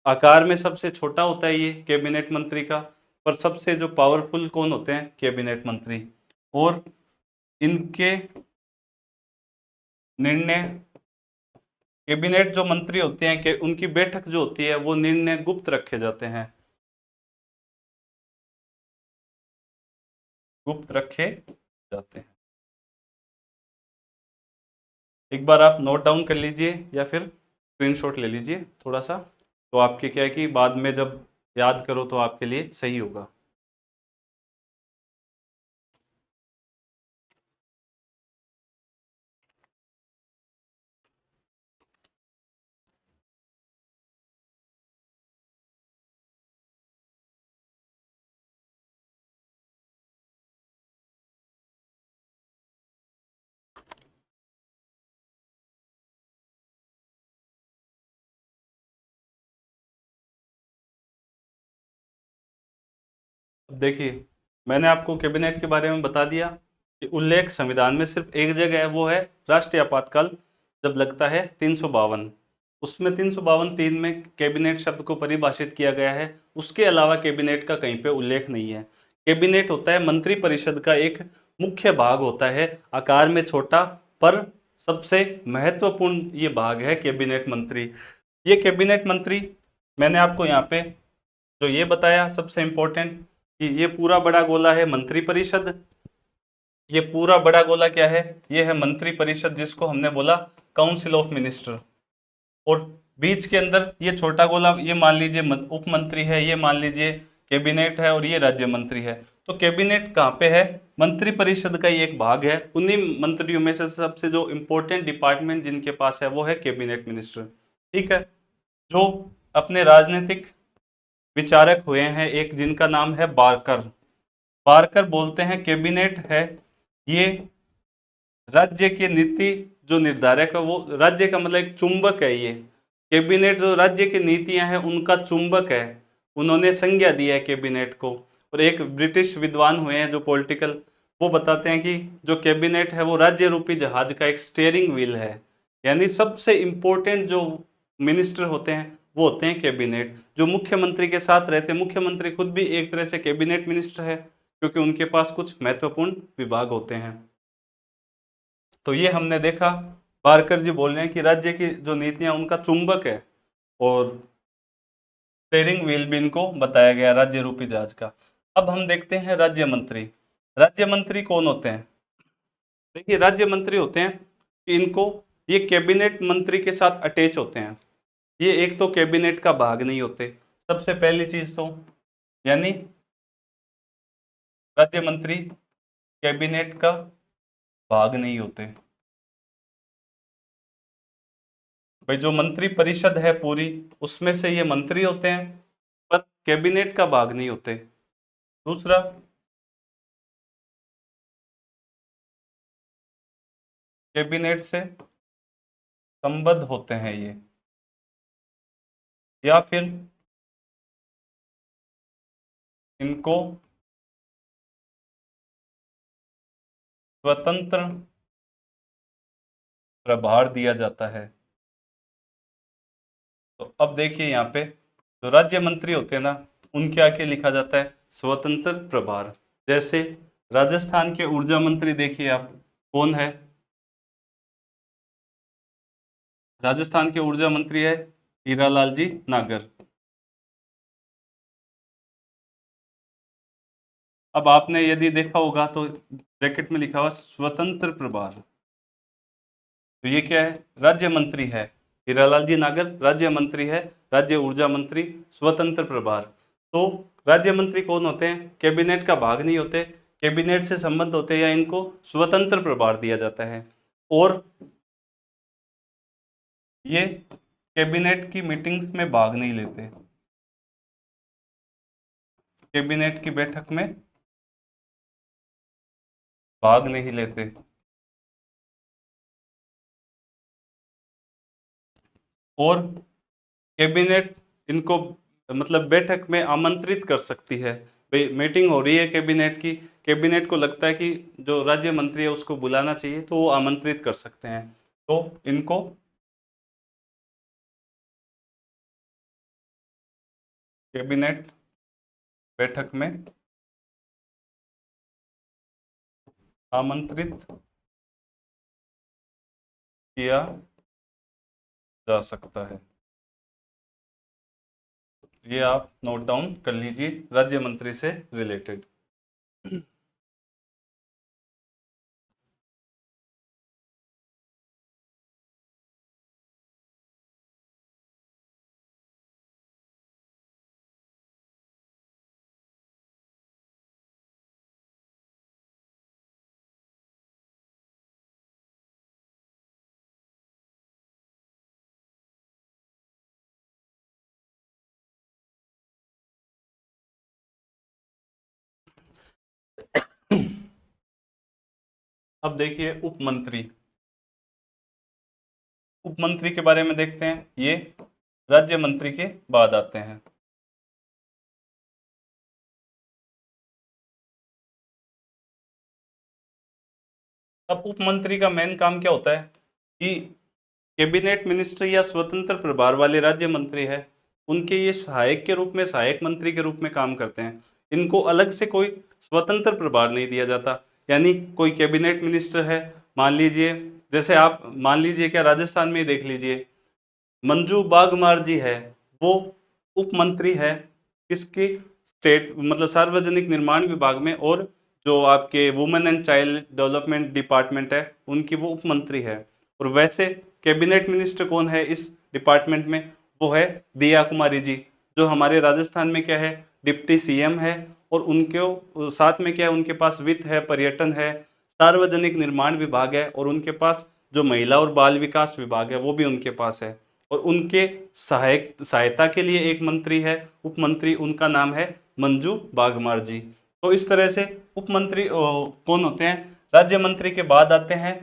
आकार में सबसे छोटा होता है ये कैबिनेट मंत्री का, पर सबसे जो पावरफुल कौन होते हैं? कैबिनेट मंत्री। और इनके निर्णय, कैबिनेट जो मंत्री होते हैं कि उनकी बैठक जो होती है वो निर्णय गुप्त रखे जाते हैं, गुप्त रखे जाते हैं। एक बार आप नोट डाउन कर लीजिए या फिर स्क्रीनशॉट ले लीजिए थोड़ा सा, तो आपके क्या है कि बाद में जब याद करो तो आपके लिए सही होगा। देखिए, मैंने आपको कैबिनेट के बारे में बता दिया कि उल्लेख संविधान में सिर्फ एक जगह है, वो है राष्ट्रीय आपातकाल जब लगता है 352, उसमें 352(3) में कैबिनेट शब्द को परिभाषित किया गया है। उसके अलावा कैबिनेट का कहीं पे उल्लेख नहीं है। कैबिनेट होता है मंत्री परिषद का एक मुख्य भाग होता है, आकार में छोटा पर सबसे महत्वपूर्ण ये भाग है कैबिनेट मंत्री। ये कैबिनेट मंत्री, मैंने आपको यहाँ पे जो ये बताया सबसे इंपॉर्टेंट कि ये पूरा बड़ा गोला है मंत्री परिषद। ये पूरा बड़ा गोला क्या है? ये है मंत्री परिषद, जिसको हमने बोला काउंसिल ऑफ मिनिस्टर। और बीच के अंदर ये छोटा गोला, ये मान लीजिए उप मंत्री है, ये मान लीजिए कैबिनेट है, और ये राज्य मंत्री है। तो कैबिनेट कहाँ पे है? मंत्री परिषद का ही एक भाग है। उन्हीं मंत्रियों में से सबसे जो इंपॉर्टेंट डिपार्टमेंट जिनके पास है वो है कैबिनेट मिनिस्टर, ठीक है। जो अपने राजनीतिक विचारक हुए हैं, एक जिनका नाम है बारकर। बारकर बोलते हैं कैबिनेट है ये राज्य के नीति जो निर्धारक है, वो राज्य का मतलब एक चुंबक है। ये कैबिनेट जो राज्य की नीतियां हैं उनका चुंबक है। उन्होंने संज्ञा दी है कैबिनेट को। और एक ब्रिटिश विद्वान हुए हैं जो पॉलिटिकल, वो बताते हैं कि जो कैबिनेट है वो राज्य रूपी जहाज का एक स्टीयरिंग व्हील है। यानी सबसे इंपॉर्टेंट जो मिनिस्टर होते हैं वो होते हैं कैबिनेट, जो मुख्यमंत्री के साथ रहते हैं। मुख्यमंत्री खुद भी एक तरह से कैबिनेट मिनिस्टर है, क्योंकि उनके पास कुछ महत्वपूर्ण विभाग होते हैं। तो ये हमने देखा, बारकर जी बोल रहे हैं कि राज्य की जो नीतियां उनका चुंबक है, और स्टीयरिंग व्हील भी इनको बताया गया राज्य रूपी जहाज का। अब हम देखते हैं राज्य मंत्री। राज्य मंत्री कौन होते हैं? देखिए, राज्य मंत्री होते हैं कि इनको, ये कैबिनेट मंत्री के साथ अटैच होते हैं। ये एक तो कैबिनेट का भाग नहीं होते, सबसे पहली चीज तो, यानी राज्य मंत्री कैबिनेट का भाग नहीं होते। भाई, जो मंत्री परिषद है पूरी, उसमें से ये मंत्री होते हैं, पर कैबिनेट का भाग नहीं होते। दूसरा, कैबिनेट से संबद्ध होते हैं ये, या फिर इनको स्वतंत्र प्रभार दिया जाता है। तो अब देखिए यहाँ पे जो राज्य मंत्री होते हैं ना, उनके आगे लिखा जाता है स्वतंत्र प्रभार। जैसे राजस्थान के ऊर्जा मंत्री देखिए आप, कौन है? राजस्थान के ऊर्जा मंत्री है हीरालाल जी नागर। अब आपने यदि देखा होगा तो ब्रैकेट में लिखा हुआ स्वतंत्र प्रभार, तो ये क्या है? राज्य मंत्री है। हीरालाल जी नागर राज्य मंत्री है, राज्य ऊर्जा मंत्री, स्वतंत्र प्रभार। तो राज्य मंत्री कौन होते हैं? कैबिनेट का भाग नहीं होते, कैबिनेट से संबंध होते हैं, या इनको स्वतंत्र प्रभार दिया जाता है। और ये कैबिनेट की मीटिंग्स में भाग नहीं लेते, कैबिनेट की बैठक में भाग नहीं लेते। और कैबिनेट इनको मतलब बैठक में आमंत्रित कर सकती है। भाई मीटिंग हो रही है कैबिनेट की, कैबिनेट को लगता है कि जो राज्य मंत्री है उसको बुलाना चाहिए, तो वो आमंत्रित कर सकते हैं। तो इनको कैबिनेट बैठक में आमंत्रित किया जा सकता है। ये आप नोट डाउन कर लीजिए, राज्य मंत्री से रिलेटेड। अब देखिए उप मंत्री, उप मंत्री के बारे में देखते हैं। ये राज्य मंत्री के बाद आते हैं। अब उप मंत्री का मेन काम क्या होता है कि कैबिनेट मिनिस्टर या स्वतंत्र प्रभार वाले राज्य मंत्री है, उनके ये सहायक के रूप में, सहायक मंत्री के रूप में काम करते हैं। इनको अलग से कोई स्वतंत्र प्रभार नहीं दिया जाता। यानी कोई कैबिनेट मिनिस्टर है, मान लीजिए, जैसे आप मान लीजिए, क्या राजस्थान में ही देख लीजिए, मंजू बागमार जी है, वो उप मंत्री है किसकी? स्टेट मतलब सार्वजनिक निर्माण विभाग में, और जो आपके women and child development department है उनकी वो उप मंत्री है। और वैसे कैबिनेट मिनिस्टर कौन है इस डिपार्टमेंट में? वो है दिया कुमारी जी, जो हमारे राजस्थान में क्या है, डिप्टी सीएम है। और उनके साथ में क्या है, उनके पास वित्त है, पर्यटन है, सार्वजनिक निर्माण विभाग है, और उनके पास जो महिला और बाल विकास विभाग है वो भी उनके पास है। और उनके सहायता के लिए एक मंत्री है, उप मंत्री, उनका नाम है मंजू बागमार जी। तो इस तरह से उप मंत्री कौन होते हैं? राज्य मंत्री के बाद आते हैं।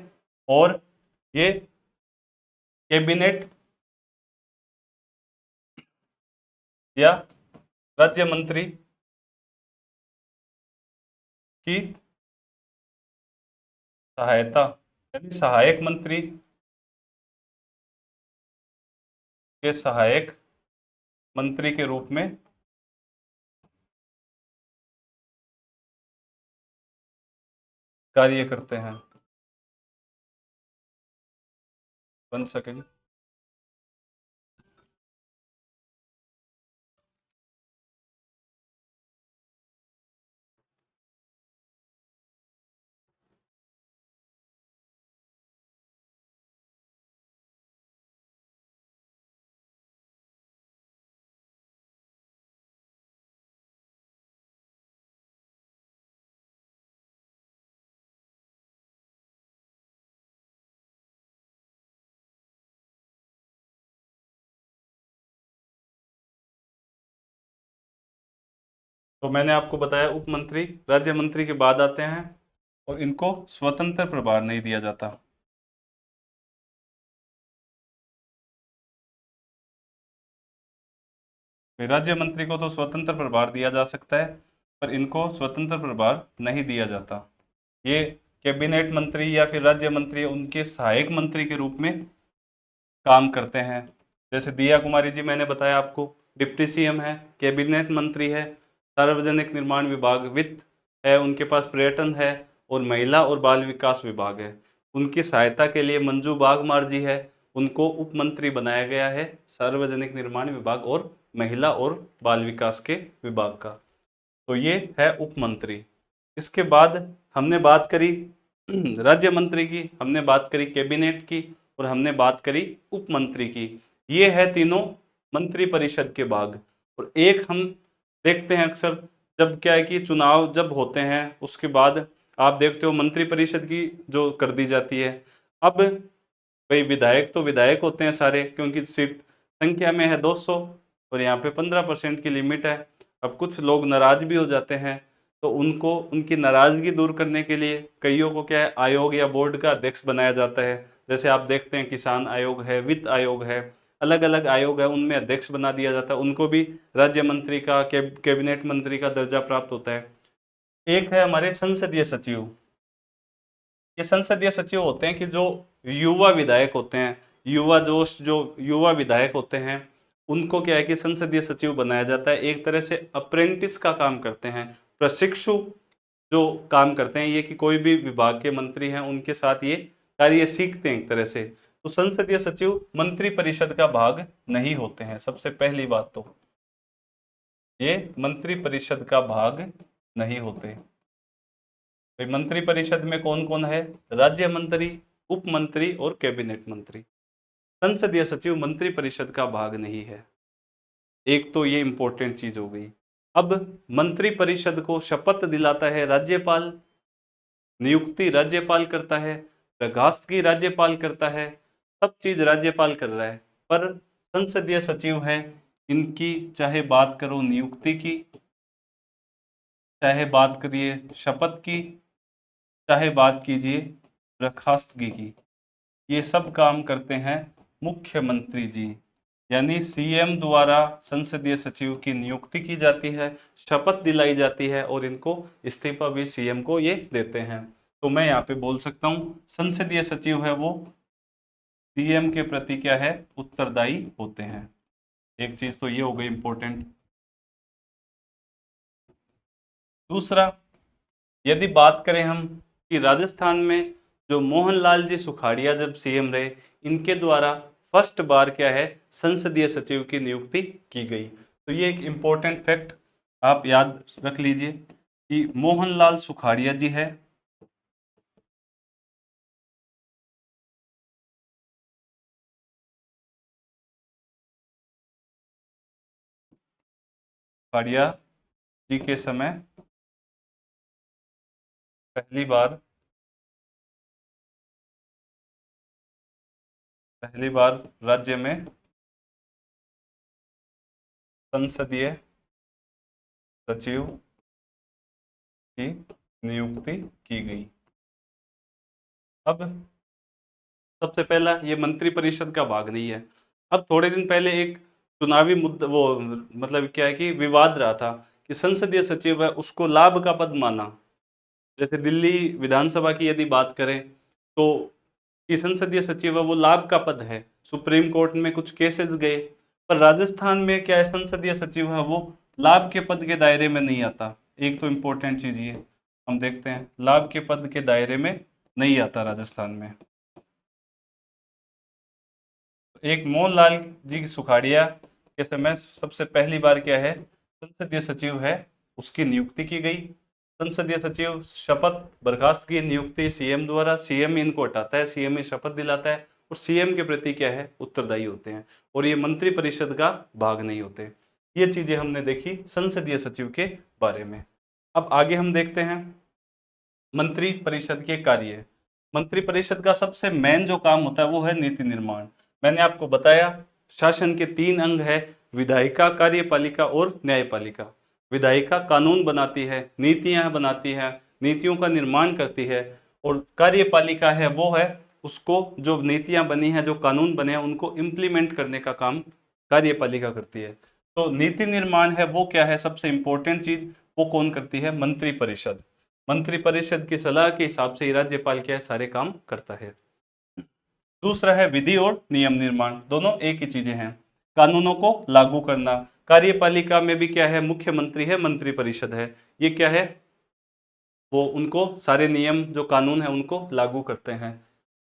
और ये कैबिनेट या राज्य मंत्री की सहायता, यानी सहायक मंत्री के सहायक मंत्री के रूप में कार्य करते हैं। 1 सेकेंड। तो मैंने आपको बताया उप मंत्री राज्य मंत्री के बाद आते हैं, और इनको स्वतंत्र प्रभार नहीं दिया जाता। राज्य मंत्री को तो स्वतंत्र प्रभार दिया जा सकता है, पर इनको स्वतंत्र प्रभार नहीं दिया जाता। ये कैबिनेट मंत्री या फिर राज्य मंत्री उनके सहायक मंत्री के रूप में काम करते हैं। जैसे दिया कुमारी जी मैंने बताया आपको, डिप्टी सीएम है, कैबिनेट मंत्री है, सार्वजनिक निर्माण विभाग, वित्त है, उनके पास पर्यटन है, और महिला और बाल विकास विभाग है, उनकी सहायता के लिए मंजू बाघमार जी है, उनको उप मंत्री बनाया गया है सार्वजनिक निर्माण विभाग और महिला और बाल विकास के विभाग का। तो ये है उप मंत्री। इसके बाद हमने बात करी राज्य मंत्री की, हमने बात करी कैबिनेट की, और हमने बात करी उप मंत्री की। ये है तीनों मंत्री परिषद के भाग। और एक हम देखते हैं अक्सर, जब क्या है कि चुनाव जब होते हैं उसके बाद आप देखते हो मंत्री परिषद की जो कर दी जाती है। अब भाई विधायक तो विधायक होते हैं सारे, क्योंकि सीट संख्या में है 200 और यहाँ पे 15% की लिमिट है। अब कुछ लोग नाराज भी हो जाते हैं, तो उनको उनकी नाराजगी दूर करने के लिए कईयों को क्या है आयोग या बोर्ड का अध्यक्ष बनाया जाता है। जैसे आप देखते हैं किसान आयोग है, वित्त आयोग है, अलग अलग आयोग है, उनमें अध्यक्ष बना दिया जाता है, उनको भी राज्य मंत्री का कैबिनेट मंत्री का दर्जा प्राप्त होता है। एक है हमारे संसदीय सचिव। ये संसदीय सचिव होते हैं कि जो युवा विधायक होते हैं, युवा जोश जो युवा विधायक होते हैं, उनको क्या है कि संसदीय सचिव बनाया जाता है। एक तरह से अप्रेंटिस का काम करते हैं, प्रशिक्षु जो काम करते हैं ये, कि कोई भी विभाग के मंत्री हैं उनके साथ ये कार्य सीखते हैं एक तरह से। तो संसदीय सचिव मंत्री परिषद का भाग नहीं होते हैं। सबसे पहली बात तो ये मंत्री परिषद का भाग नहीं होते। मंत्री परिषद में कौन कौन है? राज्य मंत्री, उप मंत्री और कैबिनेट मंत्री। संसदीय सचिव मंत्री परिषद का भाग नहीं है। एक तो ये इंपॉर्टेंट चीज हो गई। अब मंत्री परिषद को शपथ दिलाता है राज्यपाल, नियुक्ति राज्यपाल करता है, बर्खास्तगी राज्यपाल करता है, सब चीज राज्यपाल कर रहा है। पर संसदीय सचिव है, इनकी चाहे बात करो नियुक्ति की, चाहे बात करिए शपथ की, चाहे बात कीजिए बर्खास्तगी की, ये सब काम करते हैं मुख्यमंत्री जी। यानी सीएम द्वारा संसदीय सचिव की नियुक्ति की जाती है, शपथ दिलाई जाती है और इनको इस्तीफा भी सीएम को ये देते हैं। तो मैं यहाँ पे बोल सकता हूँ संसदीय सचिव है वो सीएम के प्रति क्या है, उत्तरदायी होते हैं। एक चीज तो ये हो गई इंपॉर्टेंट। दूसरा, यदि बात करें हम कि राजस्थान में जो मोहनलाल जी सुखाड़िया जब सीएम रहे, इनके द्वारा फर्स्ट बार क्या है संसदीय सचिव की नियुक्ति की गई। तो ये एक इंपॉर्टेंट फैक्ट आप याद रख लीजिए कि मोहनलाल सुखाड़िया जी है, सुखाड़िया जी के समय पहली बार राज्य में संसदीय सचिव की नियुक्ति की गई। अब सबसे पहला ये मंत्री परिषद का भाग नहीं है। अब थोड़े दिन पहले एक चुनावी मुद्दा वो मतलब क्या है कि विवाद रहा था कि संसदीय सचिव है उसको लाभ का पद माना। जैसे दिल्ली विधानसभा की यदि बात करें तो कि संसदीय सचिव है वो लाभ का पद है, सुप्रीम कोर्ट में कुछ केसेस गए। पर राजस्थान में क्या है, संसदीय सचिव है वो लाभ के पद के दायरे में नहीं आता। एक तो इम्पोर्टेंट चीज ये हम देखते हैं, लाभ के पद के दायरे में नहीं आता राजस्थान में। एक मोहनलाल जी सुखाड़िया के समय सबसे पहली बार क्या है संसदीय सचिव है उसकी नियुक्ति की गई। संसदीय सचिव शपथ बर्खास्त की नियुक्ति सीएम द्वारा, सीएम इनको हटाता है, सीएम ही शपथ दिलाता है और सीएम के प्रति क्या है उत्तरदायी होते हैं, और ये मंत्री परिषद का भाग नहीं होते। ये चीजें हमने देखी संसदीय सचिव के बारे में। अब आगे हम देखते हैं मंत्री परिषद के कार्य। मंत्री परिषद का सबसे मेन जो काम होता है वो है नीति निर्माण। मैंने आपको बताया शासन के 3 अंग है, विधायिका, कार्यपालिका और न्यायपालिका। विधायिका कानून बनाती है, नीतियां बनाती है, नीतियों का निर्माण करती है, और कार्यपालिका है वो है उसको जो नीतियां बनी हैं, जो कानून बने हैं उनको इम्प्लीमेंट करने का काम कार्यपालिका करती है। तो नीति निर्माण है वो क्या है सबसे इंपॉर्टेंट चीज, वो कौन करती है? मंत्री परिषद। मंत्री परिषद की सलाह के हिसाब से राज्यपाल क्या है सारे काम करता है। दूसरा है विधि और नियम निर्माण, दोनों एक ही चीजें हैं। कानूनों को लागू करना, कार्यपालिका में भी क्या है मुख्यमंत्री है, मंत्री परिषद है, ये क्या है वो उनको सारे नियम जो कानून है उनको लागू करते हैं।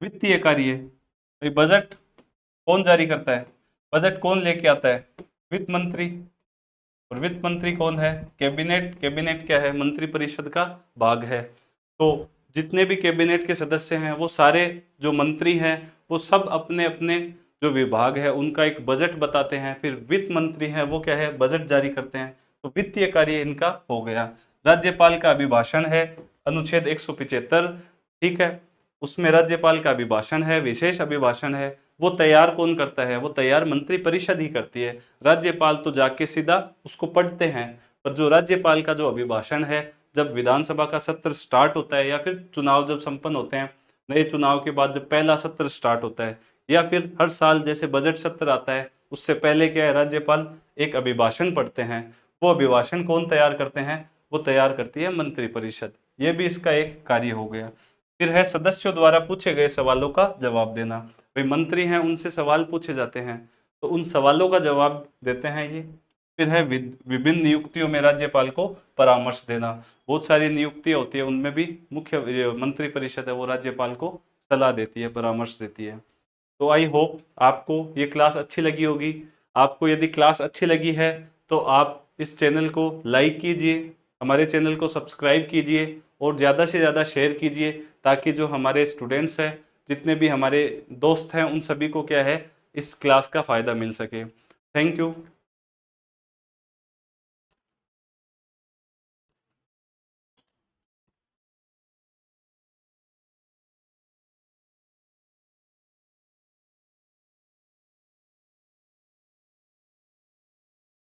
वित्तीय कार्य, भाई बजट कौन जारी करता है, बजट कौन लेके आता है, वित्त मंत्री। और वित्त मंत्री कौन है, कैबिनेट। कैबिनेट क्या है, मंत्रिपरिषद का भाग है। तो जितने भी कैबिनेट के सदस्य हैं वो सारे जो मंत्री हैं वो सब अपने अपने जो विभाग है उनका एक बजट बताते हैं। फिर वित्त मंत्री हैं वो क्या है, बजट जारी करते हैं। तो वित्तीय कार्य इनका हो गया। राज्यपाल का अभिभाषण है अनुच्छेद 175, ठीक है, उसमें राज्यपाल का अभिभाषण है, विशेष अभिभाषण है। वो तैयार कौन करता है, वो तैयार मंत्रिपरिषद ही करती है। राज्यपाल तो जाके सीधा उसको पढ़ते हैं, पर जो राज्यपाल का जो अभिभाषण है, जब विधानसभा का सत्र स्टार्ट होता है या फिर चुनाव जब संपन्न होते हैं, नए चुनाव के बाद जब पहला सत्र स्टार्ट होता है या फिर हर साल जैसे बजट सत्र आता है, उससे पहले क्या है, राज्यपाल एक अभिभाषण पढ़ते हैं। वो अभिभाषण कौन तैयार करते हैं, वो तैयार करती है मंत्रिपरिषद। ये भी इसका एक कार्य हो गया। फिर है सदस्यों द्वारा पूछे गए सवालों का जवाब देना। भाई मंत्री हैं, उनसे सवाल पूछे जाते हैं, तो उन सवालों का जवाब देते हैं ये। फिर है विभिन्न नियुक्तियों में राज्यपाल को परामर्श देना। बहुत सारी नियुक्तियां होती है, उनमें भी मुख्य मंत्रिपरिषद है वो राज्यपाल को सलाह देती है, परामर्श देती है। तो आई होप आपको ये क्लास अच्छी लगी होगी। आपको यदि क्लास अच्छी लगी है तो आप इस चैनल को लाइक कीजिए, हमारे चैनल को सब्सक्राइब कीजिए और ज़्यादा से ज़्यादा शेयर कीजिए, ताकि जो हमारे स्टूडेंट्स हैं, जितने भी हमारे दोस्त हैं, उन सभी को क्या है, इस क्लास का फ़ायदा मिल सके। Thank you.